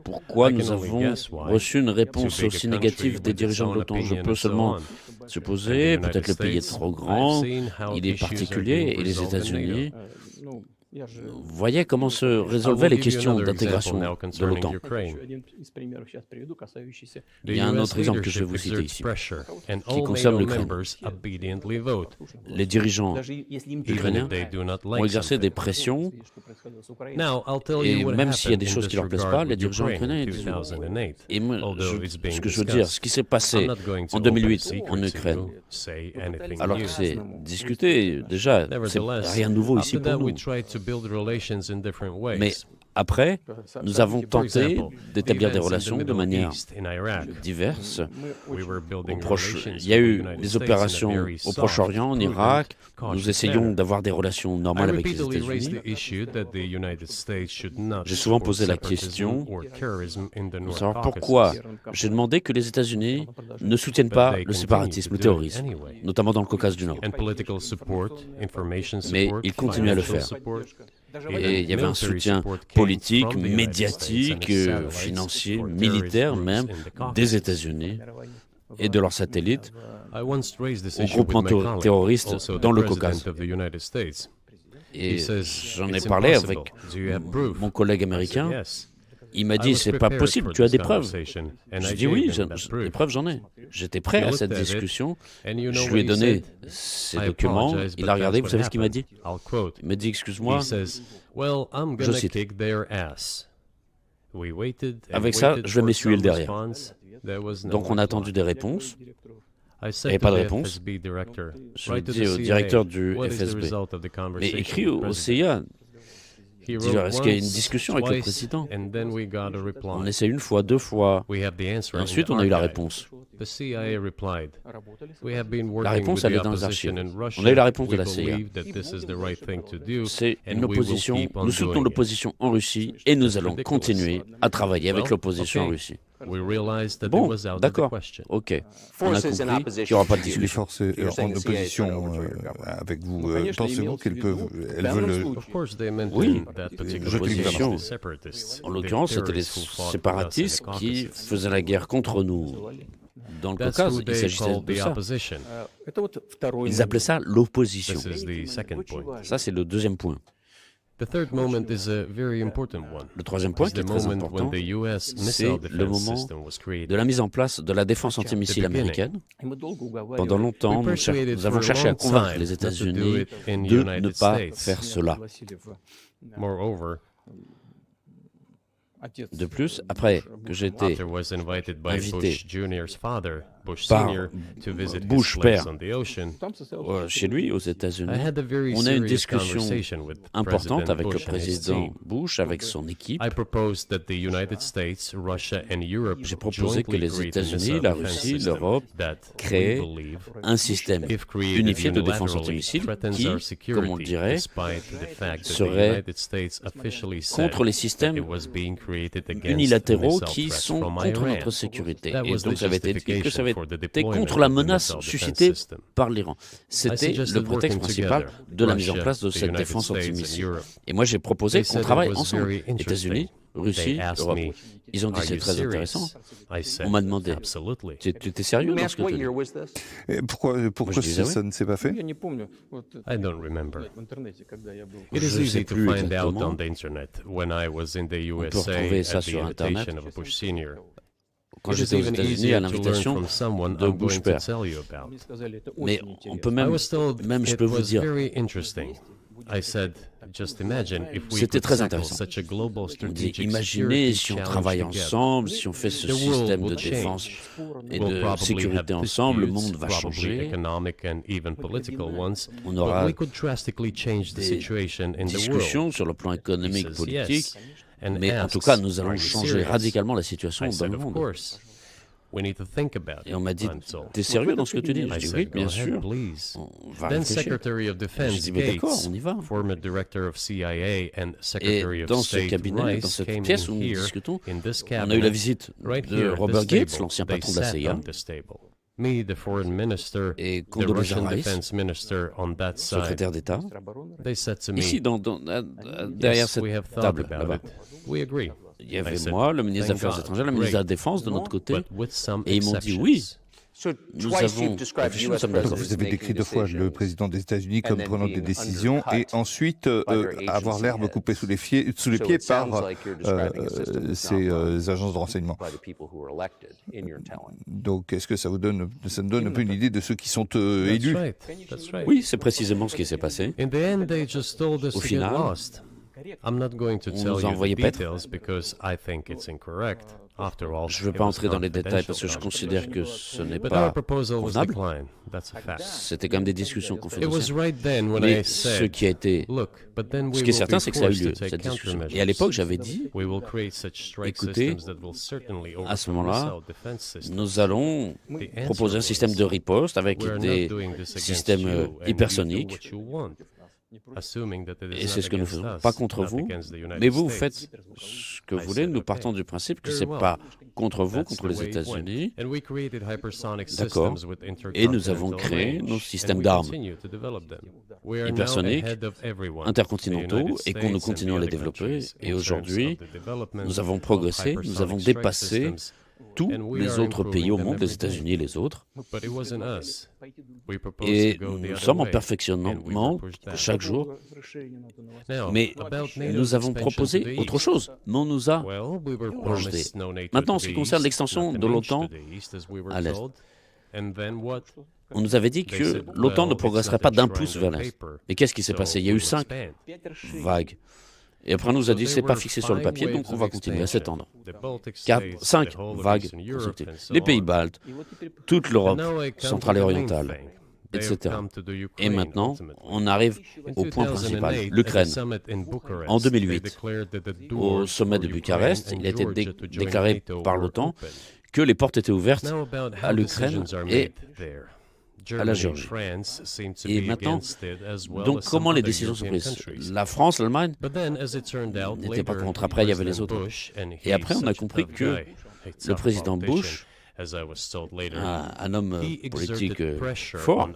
Pourquoi nous avons reçu une réponse aussi négative des dirigeants de l'OTAN? Je peux seulement supposer, peut-être le pays est trop grand, il est particulier, et les États-Unis voyaient comment se résolvaient les questions d'intégration de l'OTAN. Il y a un autre exemple que je vais vous citer ici, qui concerne l'Ukraine. Les dirigeants ukrainiens ont exercé des pressions, et même s'il y a des choses qui ne leur plaisent pas, les dirigeants ukrainiens disent oui. Et moi, ce que je veux dire, ce qui s'est passé en 2008 en Ukraine, alors que c'est discuté, déjà, c'est rien de nouveau ici pour nous. Mais après, nous avons tenté d'établir des relations de manière diverse. Il y a eu des opérations au Proche-Orient, en Irak. Nous essayons d'avoir des relations normales avec les États-Unis. J'ai souvent posé la question de savoir pourquoi. J'ai demandé que les États-Unis ne soutiennent pas le séparatisme, le terrorisme, notamment dans le Caucase du Nord. Mais ils continuent à le faire. Et il y avait un soutien politique, médiatique, financier, militaire même, des États-Unis et de leurs satellites aux groupements terroristes dans le Caucase. Et j'en ai parlé avec mon collègue américain. Il m'a dit, c'est pas possible, tu as des preuves. J'ai dit oui, des preuves j'en ai. J'étais prêt à cette discussion. Je lui ai donné ces documents. Il a regardé, vous savez ce qu'il m'a dit? Il m'a dit, excuse-moi, je cite. Avec ça, je vais m'essuyer le derrière. Donc on a attendu des réponses. Il n'y avait pas de réponse. Je l'ai dit au directeur du FSB. Mais écrit au CIA. Est-ce qu'il y a une discussion avec le président? On essaie une fois, deux fois. Et ensuite, on a eu la réponse. La réponse, elle est dans les archives. On a eu la réponse de la CIA. C'est une opposition. Nous soutenons l'opposition en Russie et nous allons continuer à travailler avec l'opposition en Russie. Bon, d'accord, ok. On a compris qu'il n'y aura pas de discussion. Les forces en opposition avec vous, pensez-vous qu'elles veulent... Oui, l'opposition. En l'occurrence, c'était les séparatistes qui faisaient la guerre contre nous. Dans le Caucase, il s'agissait de ça. Ils appelaient ça l'opposition. Ça, c'est le deuxième point. Le troisième point qui est très important, c'est le moment de la mise en place de la défense antimissile américaine. Pendant longtemps, nous avons cherché à convaincre les États-Unis de ne pas faire cela. De plus, après que j'ai été invité par Bush père chez lui aux États-Unis, on a eu une discussion importante avec le président Bush, avec son équipe. J'ai proposé que les États-Unis, la Russie, l'Europe créent un système unifié de défense antimissile qui, comme on le dirait, serait contre les systèmes unilatéraux qui sont contre notre sécurité. Et donc, ça avait été dit que ça avait été contre la menace suscitée par l'Iran. C'était le prétexte principal de la mise en place de cette défense antimissile. Et moi, j'ai proposé qu'on travaille ensemble, États-Unis, Russie, Europe. Ils ont dit c'est très intéressant. On m'a demandé, tu étais sérieux dans ce que tu dis? Pourquoi ça ne s'est pas fait? Je ne sais plus exactement. On peut retrouver ça sur Internet. Quand j'étais aux États-Unis à l'invitation de Bush père. Mais on peut même je peux vous dire, c'était très intéressant. On dit, imaginez si on travaille ensemble, si on fait ce système de défense et de sécurité ensemble, le monde va changer. On aura des discussions sur le plan économique, politique, mais en tout cas, nous allons changer radicalement la situation dans le monde. Et on m'a dit, t'es sérieux dans ce que tu dis? Je dis oui, bien sûr, on va réfléchir. Je dis, mais d'accord, on y va. Et dans ce cabinet, dans cette pièce où nous discutons, on a eu la visite de Robert Gates, l'ancien patron de la CIA, et Condoleezza Rice, secrétaire d'État, ici, derrière cette table, là-bas. Il y avait moi, le ministre des Affaires étrangères, le ministre de la Défense de notre côté, et ils m'ont dit oui. Nous avons réfléchi, nous sommes d'accord. Vous avez décrit deux fois le président des États-Unis comme prenant des décisions et ensuite avoir l'herbe coupée sous les pieds par ces agences de renseignement. Donc, est-ce que ça me donne un peu une idée de ceux qui sont élus? Oui, c'est précisément ce qui s'est passé. Au final, on nous a envoyé paître. Je ne veux pas entrer dans les détails parce que je considère que ce n'est pas convenable. C'était quand même des discussions confidentielles. Mais ce qui est certain, c'est que ça a eu lieu, cette discussion. Et à l'époque, j'avais dit, écoutez, à ce moment-là, nous allons proposer un système de riposte avec des systèmes hypersoniques. Et c'est ce que nous faisons, pas contre vous, mais vous faites ce que vous voulez. Nous partons du principe que ce n'est pas contre vous, contre les États-Unis. D'accord. Et nous avons créé nos systèmes d'armes hypersoniques, intercontinentaux, et qu'on nous continuons à les développer. Et aujourd'hui, nous avons progressé, nous avons dépassé tous les autres pays au monde, les États-Unis et les autres. Et nous sommes en perfectionnement chaque jour. Mais nous avons proposé autre chose, mais on nous a rejeté. Maintenant, en ce qui concerne l'extension de l'OTAN à l'Est, on nous avait dit que l'OTAN ne progresserait pas d'un pouce vers l'Est. Mais qu'est-ce qui s'est passé? Il y a eu 5 vagues. Et après, on nous a dit, c'est pas fixé sur le papier, donc on va continuer à s'étendre. 5 vagues consécutives. Les pays baltes, toute l'Europe centrale et orientale, etc. Et maintenant, on arrive au point principal, l'Ukraine. En 2008, au sommet de Bucarest, il a été déclaré par l'OTAN que les portes étaient ouvertes à l'Ukraine et à la Géorgie. Et maintenant, donc comment les décisions sont prises? La France, l'Allemagne n'étaient pas contre. Après, il y avait les autres. Et après, on a compris que le président Bush, un homme politique fort,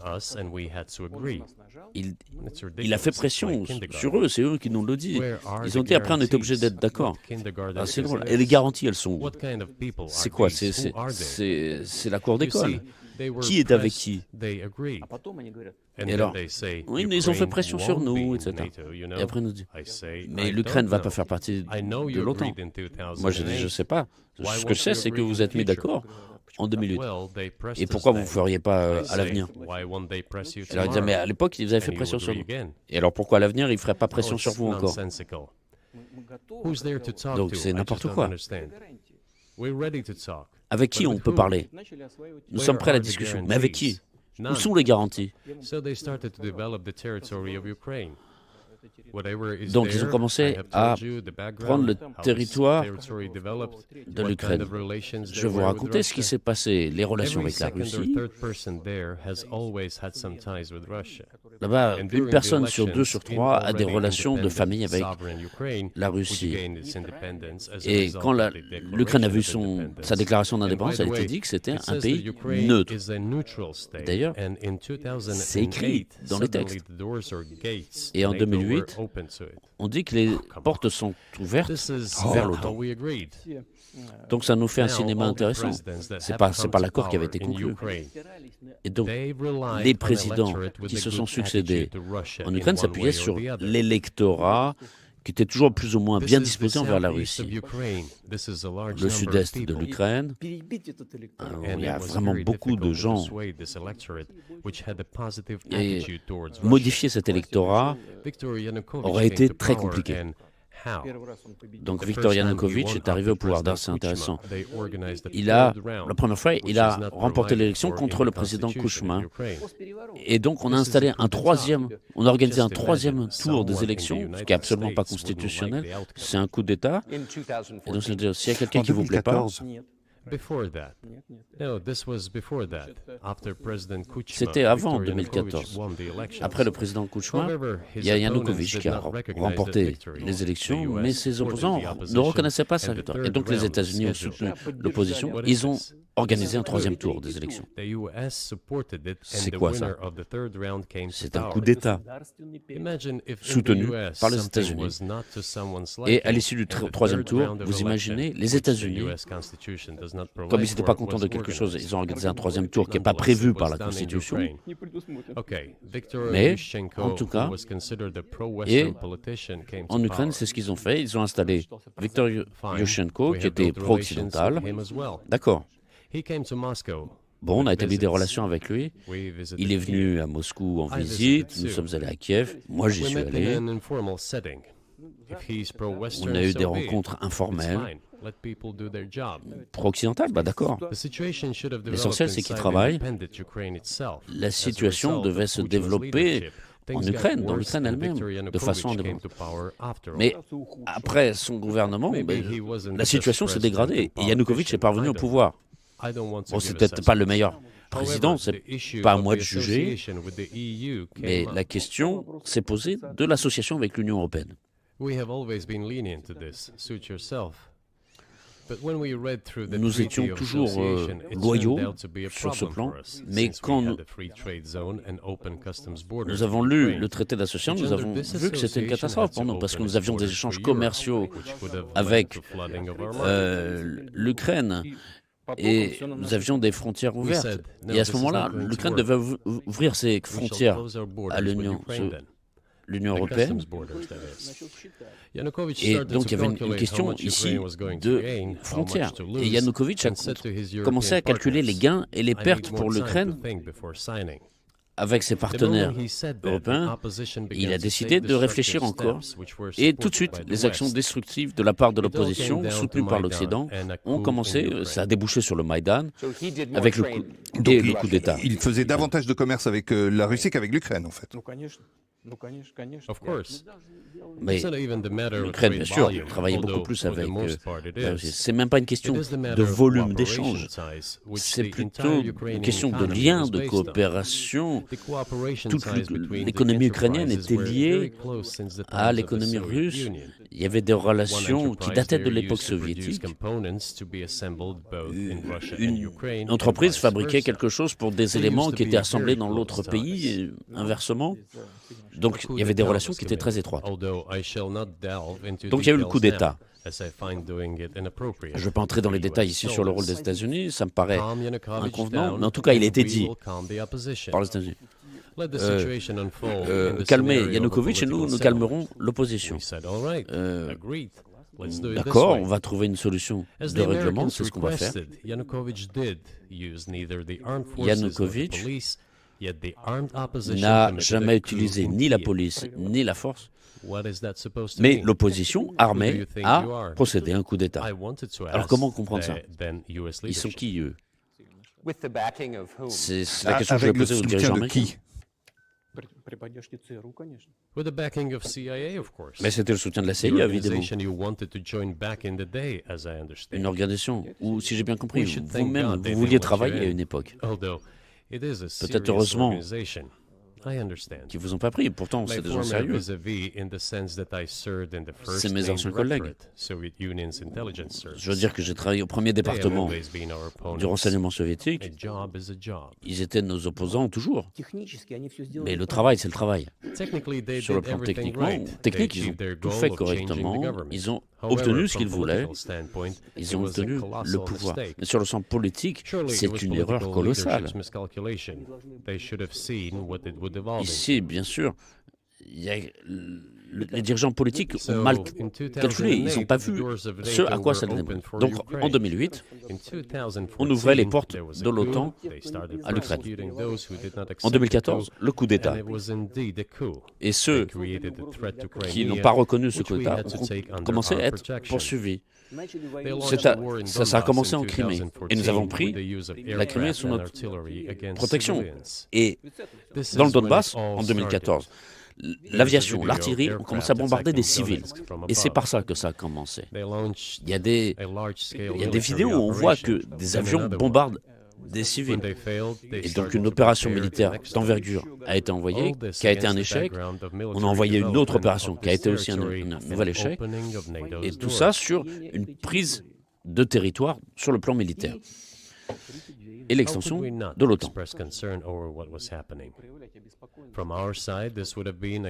il a fait pression sur eux, c'est eux qui nous l'ont dit. Ils ont dit, après on était obligé d'être d'accord. Ah, c'est drôle. Et les garanties, elles sont où? C'est quoi? C'est la cour d'école. Qui est avec qui? Et alors, oui, mais ils ont fait pression sur nous, etc. Et après, on nous dit, mais l'Ukraine ne va pas faire partie de l'OTAN. Moi, je dis, je ne sais pas. Ce que je sais, c'est que vous êtes mis d'accord en 2008. Et pourquoi vous ne feriez pas à l'avenir? Alors, ils disaient, mais à l'époque, ils avaient fait pression sur nous. Et alors, pourquoi à l'avenir, ils ne feraient pas pression sur vous encore? Donc, c'est n'importe quoi. Avec qui on peut parler? Nous sommes prêts à la discussion. Mais avec qui? Où sont les garanties? Donc ils ont commencé à prendre le territoire de l'Ukraine. Je vais vous raconter ce qui s'est passé, les relations avec la Russie. Là-bas, une personne sur 2 sur 3 a des relations de famille avec la Russie. Et quand l'Ukraine a vu sa déclaration d'indépendance, elle a été dit que c'était un pays neutre. D'ailleurs, c'est écrit dans les textes. Et en 2008, on dit que les portes sont ouvertes vers l'OTAN. Donc ça nous fait un cinéma intéressant. C'est pas l'accord qui avait été conclu. Et donc, les présidents qui se sont succédés en Ukraine s'appuyaient sur l'électorat qui était toujours plus ou moins bien disposé envers la Russie. Le sud-est de l'Ukraine, il y a vraiment beaucoup de gens. Et modifier cet électorat aurait été très compliqué. Donc Viktor Yanukovych est arrivé au pouvoir. C'est intéressant. La première fois, il a remporté l'élection contre le président Kuchma. Et donc on a installé on a organisé un 3e tour des élections, ce qui n'est absolument pas constitutionnel. C'est un coup d'État. Et donc s'il y a quelqu'un qui ne vous plaît pas, c'était avant 2014. Après le président Kuchma, il y a Yanukovych qui a remporté les élections, mais ses opposants ne reconnaissaient pas sa victoire. Et donc les États-Unis ont soutenu l'opposition. Ils ont organisé un 3e tour des élections. C'est quoi ça? C'est un coup d'État soutenu par les États-Unis. Et à l'issue du 3e tour, vous imaginez, les États-Unis, comme ils n'étaient pas contents de quelque chose, ils ont organisé un 3e tour qui n'est pas prévu par la Constitution. Mais, en tout cas, et en Ukraine, c'est ce qu'ils ont fait. Ils ont installé Viktor Yushchenko, qui était pro-occidental. D'accord. Bon, on a établi des relations avec lui. Il est venu à Moscou en visite. Nous sommes allés à Kiev. Moi, j'y suis allé. On a eu des rencontres informelles. Pro-occidental, d'accord. L'essentiel, c'est qu'il travaille. La situation devait se développer en Ukraine, dans l'Ukraine elle-même, de façon indépendante. Mais après son gouvernement, la situation s'est dégradée et Yanukovych est parvenu au pouvoir. Bon, c'est peut-être pas le meilleur président, c'est pas à moi de juger, mais la question s'est posée de l'association avec l'Union européenne. Nous étions toujours loyaux sur ce plan, mais quand nous avons lu le traité d'association, nous avons vu que c'était une catastrophe pour nous, parce que nous avions des échanges commerciaux avec l'Ukraine. et nous avions des frontières ouvertes. Et à ce moment-là, l'Ukraine devait ouvrir ses frontières à l'Union européenne. Et donc il y avait une question ici de frontières. Et Yanukovych a commencé à calculer les gains et les pertes pour l'Ukraine avec ses partenaires européens. Il a décidé de réfléchir encore. Et tout de suite, les actions destructives de la part de l'opposition, soutenues par l'Occident, ont commencé. Ça a débouché sur le Maïdan, avec le coup d'État. Il faisait davantage de commerce avec la Russie qu'avec l'Ukraine, en fait. Mais l'Ukraine, bien sûr, travaillait beaucoup plus avec la Russie. C'est même pas une question de volume d'échange. C'est plutôt une question de lien, de coopération. Toute l'économie ukrainienne était liée à l'économie russe. Il y avait des relations qui dataient de l'époque soviétique. Une entreprise fabriquait quelque chose pour des éléments qui étaient assemblés dans l'autre pays, et inversement. Donc il y avait des relations qui étaient très étroites. Donc il y a eu le coup d'État. Je ne vais pas entrer dans les détails ici sur le rôle des États-Unis, ça me paraît inconvenant, mais en tout cas il a été dit par les États-Unis. Calmer Yanukovych et nous calmerons l'opposition. D'accord, on va trouver une solution de règlement, c'est ce qu'on va faire. Yanukovych n'a jamais utilisé ni la police ni la force, mais l'opposition armée a procédé à un coup d'État. Alors comment comprendre ça? Ils sont qui, eux? C'est la question que je vais poser aux dirigeants américains. Mais c'était le soutien de la CIA, évidemment. Une organisation où, si j'ai bien compris, vous-même, vous vouliez travailler à une époque. Peut-être heureusement qu'ils ne vous ont pas pris, pourtant c'est des gens sérieux. C'est mes anciens collègues. Je veux dire que j'ai travaillé au premier département du renseignement soviétique. Ils étaient nos opposants toujours. Mais le travail, c'est le travail. Sur le plan technique, ils ont tout fait correctement. Ils ont obtenu ce qu'ils voulaient. Ils ont obtenu le pouvoir. Mais sur le plan politique, c'est une erreur colossale. Ici, bien sûr, les dirigeants politiques ont mal calculé. Ils n'ont pas vu ce à quoi ça donnait. Donc, en 2008, on ouvrait les portes de l'OTAN à l'Ukraine. En 2014, le coup d'État. Et ceux qui n'ont pas reconnu ce coup d'État ont commencé à être poursuivis. Ça a commencé en Crimée. Et nous avons pris la Crimée sous notre protection. Et dans le Donbass, en 2014, l'aviation, l'artillerie ont commencé à bombarder des civils. Et c'est par ça que ça a commencé. Il y a des vidéos où on voit que des avions bombardent des civils. Et donc une opération militaire d'envergure a été envoyée, qui a été un échec. On a envoyé une autre opération qui a été aussi un nouvel échec. Et tout ça sur une prise de territoire sur le plan militaire. Et l'extension de l'OTAN.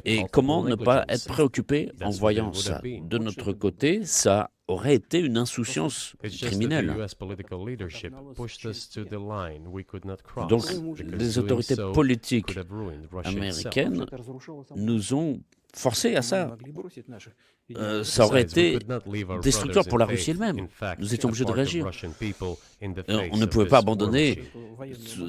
Et comment ne pas être préoccupé en voyant ça? De notre côté, ça aurait été une insouciance criminelle. Donc, les autorités politiques américaines nous ont forcés à ça. Ça aurait été destructeur pour la Russie elle-même. Nous étions obligés de réagir. On ne pouvait pas abandonner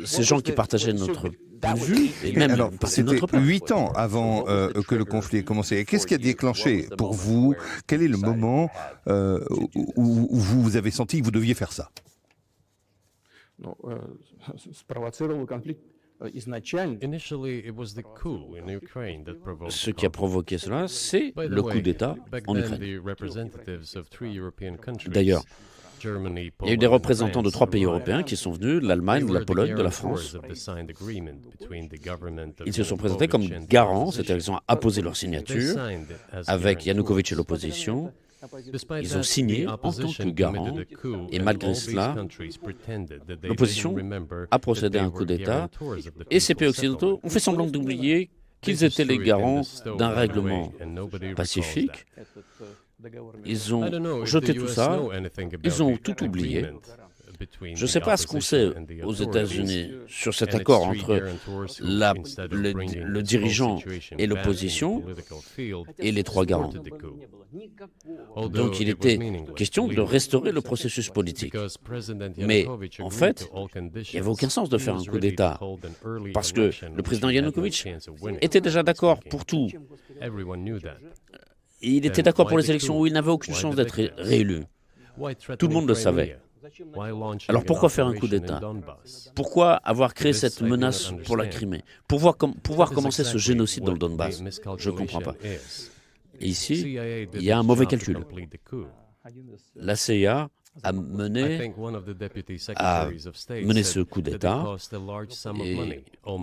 ces gens qui partageaient notre point de vue, et même passer notre part. C'était 8 ans avant que le conflit ait commencé. Qu'est-ce qui a déclenché pour vous? Quel est le moment où vous avez senti que vous deviez faire ça? Ce qui a provoqué cela, c'est le coup d'État en Ukraine. D'ailleurs, il y a eu des représentants de 3 pays européens qui sont venus, l'Allemagne, de la Pologne, de la France. Ils se sont présentés comme garants, c'est-à-dire qu'ils ont apposé leur signature avec Yanukovych et l'opposition. Ils ont signé en tant que garants, et malgré cela, l'opposition a procédé à un coup d'État, et ces pays occidentaux ont fait semblant d'oublier qu'ils étaient les garants d'un règlement pacifique. Ils ont jeté tout ça, ils ont tout oublié. Je ne sais pas ce qu'on sait aux États-Unis sur cet accord entre le dirigeant et l'opposition et les trois garants. Donc il était question de restaurer le processus politique. Mais en fait, il n'y avait aucun sens de faire un coup d'État parce que le président Yanukovych était déjà d'accord pour tout. Il était d'accord pour les élections où il n'avait aucune chance d'être réélu. Tout le monde le savait. Alors pourquoi faire un coup d'État? Pourquoi avoir créé cette menace pour la Crimée? Pouvoir commencer ce génocide dans le Donbass? Je ne comprends pas. Et ici, il y a un mauvais calcul. La CIA a mené ce coup d'État et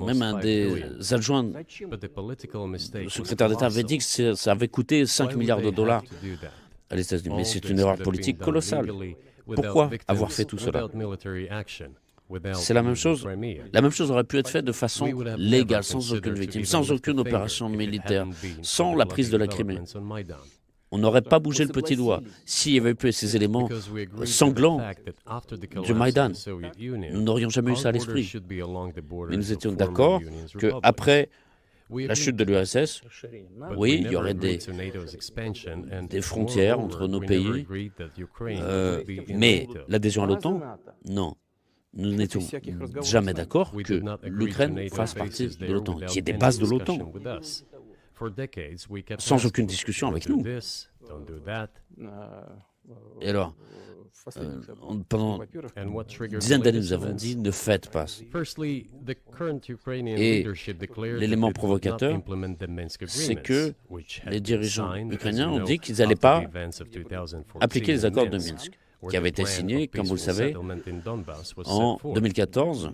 même un des adjoints du secrétaire d'État avait dit que ça avait coûté 5 milliards de dollars à les États-Unis. Mais c'est une erreur politique colossale. Pourquoi avoir fait tout cela? C'est la même chose. La même chose aurait pu être faite de façon légale, sans aucune victime, sans aucune opération militaire, sans la prise de la Crimée. On n'aurait pas bougé le petit doigt s'il y avait eu ces éléments sanglants du Maïdan. Nous n'aurions jamais eu ça à l'esprit. Mais nous étions d'accord qu'après la chute de l'URSS, oui, il y aurait des frontières entre nos pays, mais l'adhésion à l'OTAN, non. Nous n'étions jamais d'accord que l'Ukraine fasse partie de l'OTAN, qui est des bases de l'OTAN, sans aucune discussion avec nous. Et alors, pendant une dizaine d'années, nous avons dit ne faites pas. Et l'élément provocateur, c'est que les dirigeants ukrainiens ont dit qu'ils n'allaient pas appliquer les accords de Minsk, qui avaient été signés, comme vous le savez, en 2014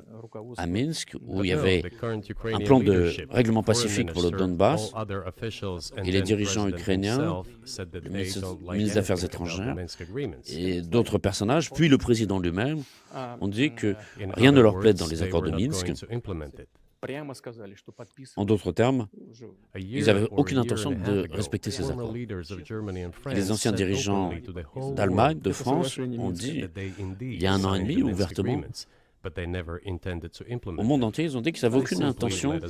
à Minsk, où il y avait un plan de règlement pacifique pour le Donbass, et les dirigeants ukrainiens, le ministre des Affaires étrangères et d'autres personnages, puis le président lui-même, ont dit que rien ne leur plaît dans les accords de Minsk. En d'autres termes, ils n'avaient aucune intention de respecter ces accords. Les anciens dirigeants d'Allemagne, de France, ont dit, il y a 1 an et demi, ouvertement, au monde entier, ils ont dit qu'ils n'avaient aucune intention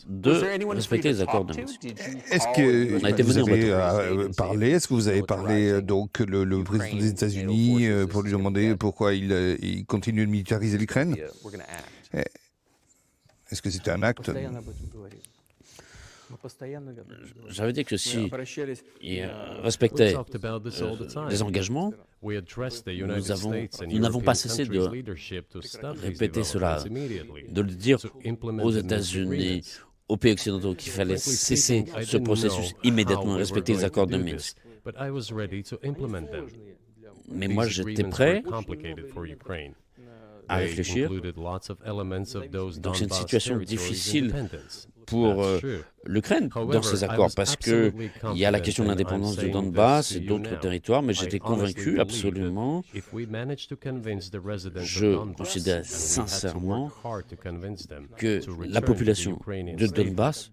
de respecter les accords de Minsk. Est-ce que vous avez parlé, donc le président des États-Unis pour lui demander pourquoi il continue de militariser l'Ukraine? Est-ce que c'était un acte? J'avais dit que si il respectait les engagements, nous n'avons pas cessé de répéter cela, de le dire aux États-Unis, aux pays occidentaux, qu'il fallait cesser ce processus immédiatement et respecter les accords de Minsk. Mais moi, j'étais prêt à réfléchir. Donc c'est une situation difficile pour l'Ukraine dans ces accords, parce qu'il y a la question de l'indépendance du Donbass et d'autres territoires, mais j'étais convaincu absolument, je considère sincèrement que la population de Donbass,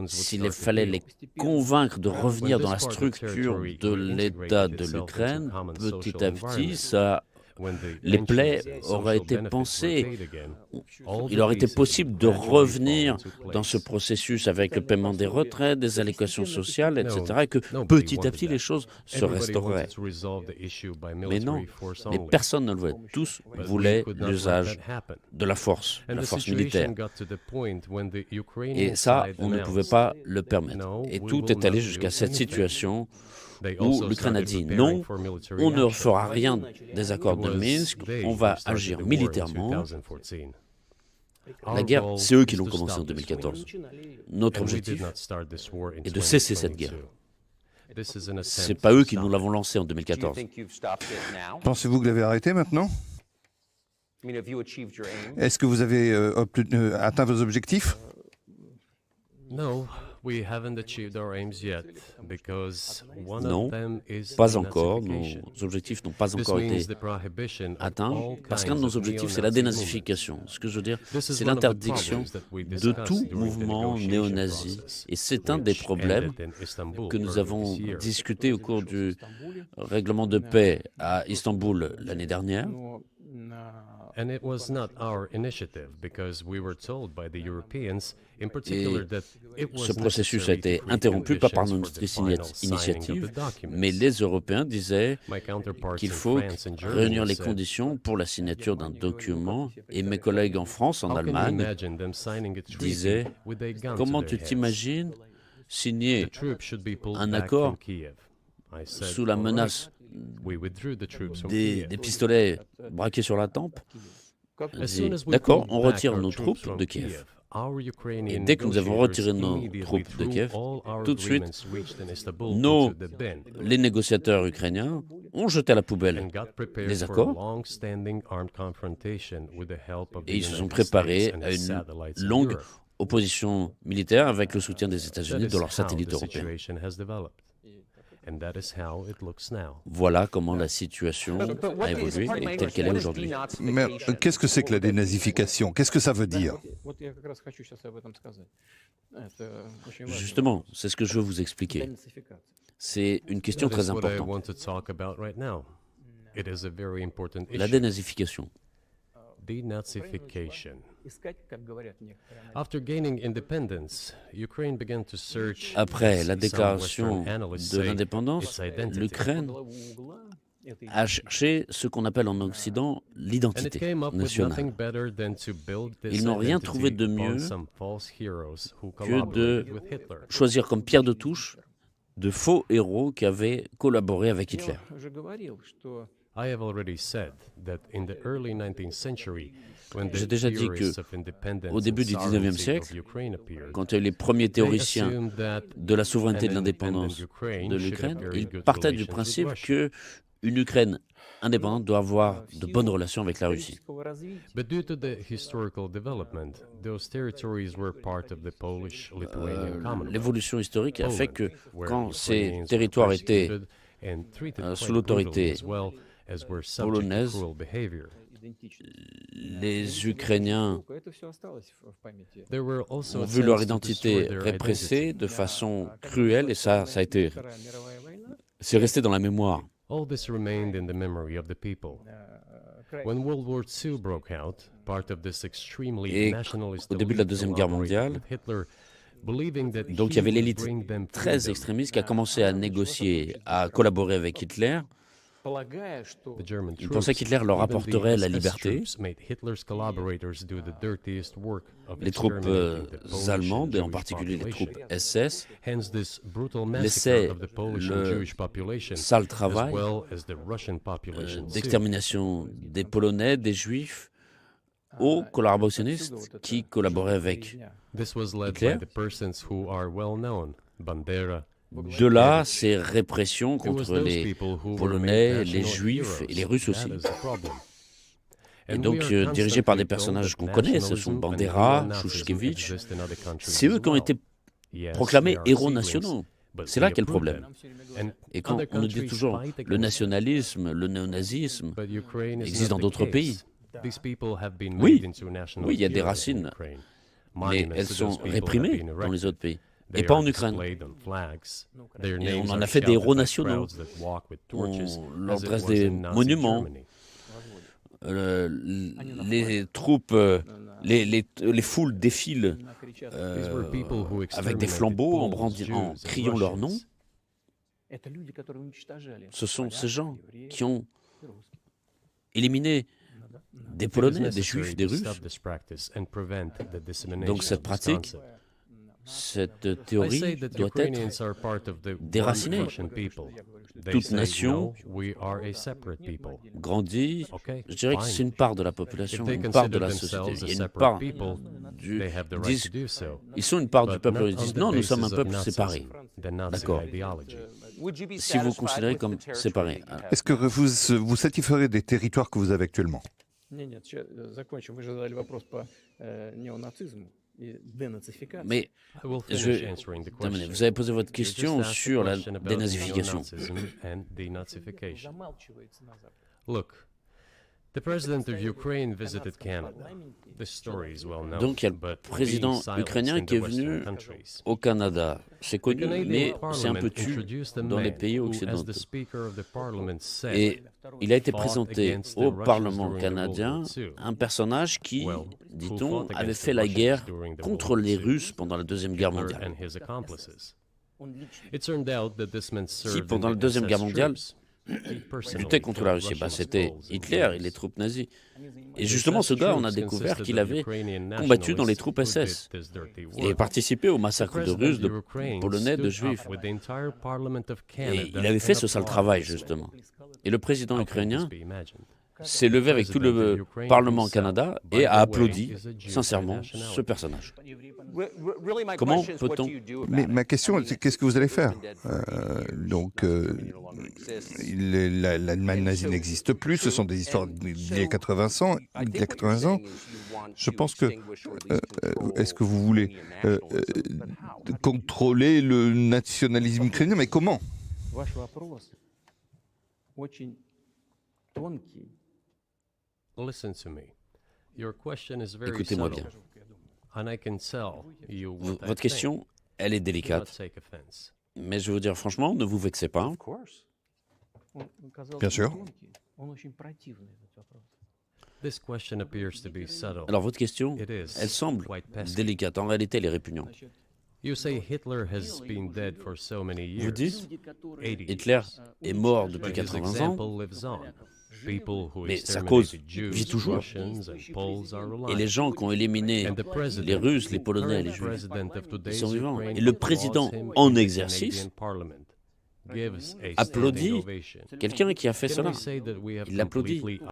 s'il fallait les convaincre de revenir dans la structure de l'État de l'Ukraine, petit à petit, les plaies auraient été pensées. Il aurait été possible de revenir dans ce processus avec le paiement des retraites, des allocations sociales, etc., et que petit à petit les choses se restaureraient. Mais non, mais personne ne le voulait. Tous voulaient l'usage de la force militaire. Et ça, on ne pouvait pas le permettre. Et tout est allé jusqu'à cette situation où l'Ukraine a dit non, on ne fera rien des accords de Minsk, on va agir militairement. La guerre, c'est eux qui l'ont commencé en 2014. Notre objectif est de cesser cette guerre. Ce n'est pas eux qui nous l'avons lancée en 2014. Pensez-vous que vous l'avez arrêté maintenant? Est-ce que vous avez atteint vos objectifs? we haven't achieved our aims yet because one Non, of them is pas encore. Nos denazification. objectifs n'ont pas This encore means été the prohibition of atteints all parce qu'un de kinds nos of objectifs, c'est la neo-Nazi dénazification. movements. Ce que je veux dire, This is c'est one of the l'interdiction problems that we de discussed tout during the mouvement negotiation néo-nazi. process, Et c'est un des which problèmes ended in Istanbul que nous earlier avons this year. discuté au cours du règlement de paix à Istanbul l'année dernière. And it was not our initiative because we were told by the Europeans in particular that it was Ce processus a necessary été to create interrompu pas par conditions notre for the final signing of initiative, the documents. mais les Européens disaient My counterparts qu'il in faut France and Germany réunir les said, conditions pour la signature d'un document. Et mes collègues en France, en "How can you Allemagne, imagine them signing a treaty disaient with a gun to comment their tu heads? t'imagines signer The troops should be pulled un back accord from Kiev." I said, sous la "All right." menace We withdrew the troops from des Kiev. pistolets braqués sur la tempe? As soon as we D'accord, pulled on back retire our nos troops troupes from de Kiev. our Ukrainian Et dès que nous avons retiré nos negotiators troupes de immediately Kiev, threw all our tout de suite, agreements reached in Istanbul nos- into the bin Les négociateurs ukrainiens ont jeté à la poubelle and got prepared les for a accords long-standing armed confrontation with the help of the et ils se sont United préparés States and à its une satellites in longue Europe. opposition militaire avec le soutien des États-Unis That de is leurs how satellites the européens. situation has developed. And that is how it looks now. Voilà comment la situation a évolué et telle qu'elle est aujourd'hui. Mais qu'est-ce que c'est que la dénazification? Qu'est-ce que ça veut dire? Вот я как раз хочу сейчас об этом сказать. Это очень важно. Justement, c'est ce que je veux vous expliquer. Денацификация. C'est une question That is très what I importante. want to talk about right now. It is a very important La issue. dénazification. Denazification. Искать, как говорят некоторые аналитики. After gaining independence, Ukraine began to search. Après la some déclaration Western analysts de say, l'indépendance, its identity. l'Ukraine Главу угла этой a cherché ce qu'on appelle en Occident And it l'identité came up with nationale. nothing better than to build this Ils n'ont rien identity trouvé de upon mieux some false heroes who que collaborated de with Hitler. choisir comme pierre de touche de faux héros qui avaient collaboré avec Hitler. Я уже говорил, что I have already said that in the early 19th century, when J'ai the déjà dit theories que, of independence au début and du 19e sovereignty siècle, of Ukraine appeared, Quand il y a eu les premiers they théoriciens assumed that de la souveraineté et de an l'indépendance independent Ukraine de should have l'Ukraine, very ils good partaient du relations with principe Russia. qu'une Ukraine indépendante doit avoir de bonnes relations avec la Russie. исторического развития But due to the historical development, those territories were part of the Polish-Lithuanian Commonwealth. L'évolution historique a fait que where quand ces Ukrainians were territoires étaient persecuted and treated sous quite l'autorité brutally as well as were subject to polonaise, cruel behavior. идентичности. les Ukrainiens Это все осталось в памяти. There were also ont vu leur attempts to destroy identité their répressée identity. de façon cruelle et ça a été, Вторая мировая война, c'est resté dans la mémoire. All this remained in the memory of the people. When World War II broke out, part of this extremely Et nationalist au début de la elite Deuxième Guerre collaborated mondiale, with Hitler, believing that donc il y he avait would l'élite bring them très freedom. extrémiste qui a commencé à négocier, à collaborer avec Hitler. полагая, что The German Ils pensaient troops, qu'Hitler leur even apporterait the la SS liberté. troops, made Hitler's collaborators do the dirtiest work of Les troupes exterminating the Polish allemandes, et en Jewish particulier les population. troupes SS, Hence this brutal laissaient massacre of the Polish and le Jewish population, sale as travail well as the Russian population too. d'extermination des Polonais, des Juifs, aux collaborationnistes qui collaboraient avec. This was led Hitler. by the persons who are well known, Bandera. De là, ces répressions It was contre those les people who were Polonais, made les national Juifs et les heroes. Russes That aussi. is the problem. Et And donc we are dirigés par des constantly personnages told qu'on that connaît, ce sont nationalism and Bandera, neo-Nazism Shushkevich. exist in other countries C'est eux as qui ont well. été Yes, proclamés they are héros siblings, nationaux. but C'est là we qu'est le approve problème. them. And Et quand other on nous dit countries toujours fight le against it. nationalisme, le néonazisme, But Ukraine is existe not dans the d'autres case. pays. These people have been Oui. made into national Oui, il y a des heroes in racines, Ukraine. mais Monuments elles to sont those people have réprimées been dans erected. les autres pays. They Et pas are en Ukraine. displayed on flags. Their Et names on en are a fait des shouted héros by nationaux. crowds that walk with torches, On leur as it dresse was des in Nazi monuments. Germany. Les troupes, les foules défilent These were people who avec des exterminated flambeaux en, Poles, en Jews, and criant leur nom. Russians. это люди, которые уничтожали. Ce sont ces gens евреев qui ont и русских. éliminé des It is Polonais, des necessary Juifs, des to Russes. stop this practice and prevent the dissemination Donc cette of this pratique, concept. cette I say théorie that doit être Ukrainians are part of the déracinée. one Russian people. They Toute say, nation- no, we are a separate people. grandie. Okay, Je dirais que fine. c'est une part de la If population, they une part de consider la société. themselves a Il y a une separate part people, du... they have the ils right disent- to do so. Ils sont une part du But peuple, not ils on disent the non, nous sommes un basis of peuple Nazism, séparé. the Nazi D'accord. ideology. Si vous considérez comme séparé. Est-ce que vous satisferez des territoires que vous avez actuellement? Нет, сейчас закончим. Вы же задали вопрос по неонацизму. Mais I will je finish vais answering the terminer. question. Vous avez posé votre You just question asked a sur la question about dénazification. neo-Nazism and denazification. Look, the president of Ukraine visited Canada. This story is well known. Donc il y a le but président being silenced ukrainien in qui est the Western venu countries. au Canada. C'est The connu, Canadian mais c'est un Parliament peu tu introduced a dans les man pays who, as occidentaux. the Speaker of the Parliament said, Et il a été fought présenté against the au Russians Parlement during the World canadien War II. un personnage qui, Well, who dit-on, fought avait against fait the la Russians guerre during the contre World les War II? Russes pendant la Deuxième Guerre Hitler mondiale. and his accomplices. It turned out that this man served Qui, pendant in la the Deuxième SS Guerre mondiale, troops. He personally luttait contre la killed Russie. Russian C'était skulls and Hitler et guns. les troupes nazies. Et The justement, ce SS gars, on a troops découvert consisted qu'il of avait Ukrainian combattu dans les nationalists troupes who did SS. this dirty Il a work. participé au The massacre de president Russes, of de Ukraine Polonais, de stood up Juifs. with the entire parliament of Et Canada il avait fait and ce sale applauded travail, this man. justement. Et le président How can ukrainien this be imagined? s'est levé avec tout le Parlement au Canada et a applaudi sincèrement ce personnage. Comment peut-on... Mais ma question, c'est qu'est-ce que vous allez faire l'Allemagne nazie n'existe plus, ce sont des histoires d'il y a 80 ans. Je pense que, est-ce que vous voulez contrôler le nationalisme ukrainien, mais comment? Listen to me. Your question is very Écoutez-moi subtle, bien. and I can tell you what I Votre think. question, elle est Do not délicate, take offense. mais je vais vous dire franchement, ne vous vexez pas. Bien sûr. This question appears to be subtle. Alors votre question, It is elle semble quite pesky. délicate. En réalité, elle est répugnante. You say Hitler has been dead for so many years. Vous dites, 80 Hitler years. est mort depuis But his 80 ans, example lives on. People who mais sa cause exterminated Jews, vit toujours. Russians, and Poles are Et les alive. gens qui ont éliminé And the president, les Russes, les Polonais, les current Juifs, president of ils today's sont vivants. Ukraine Et le président brought him en into exercice Canadian Parliament, gives a applaudit standing ovation. quelqu'un qui a fait Can cela. we say that we have Il l'applaudit. completely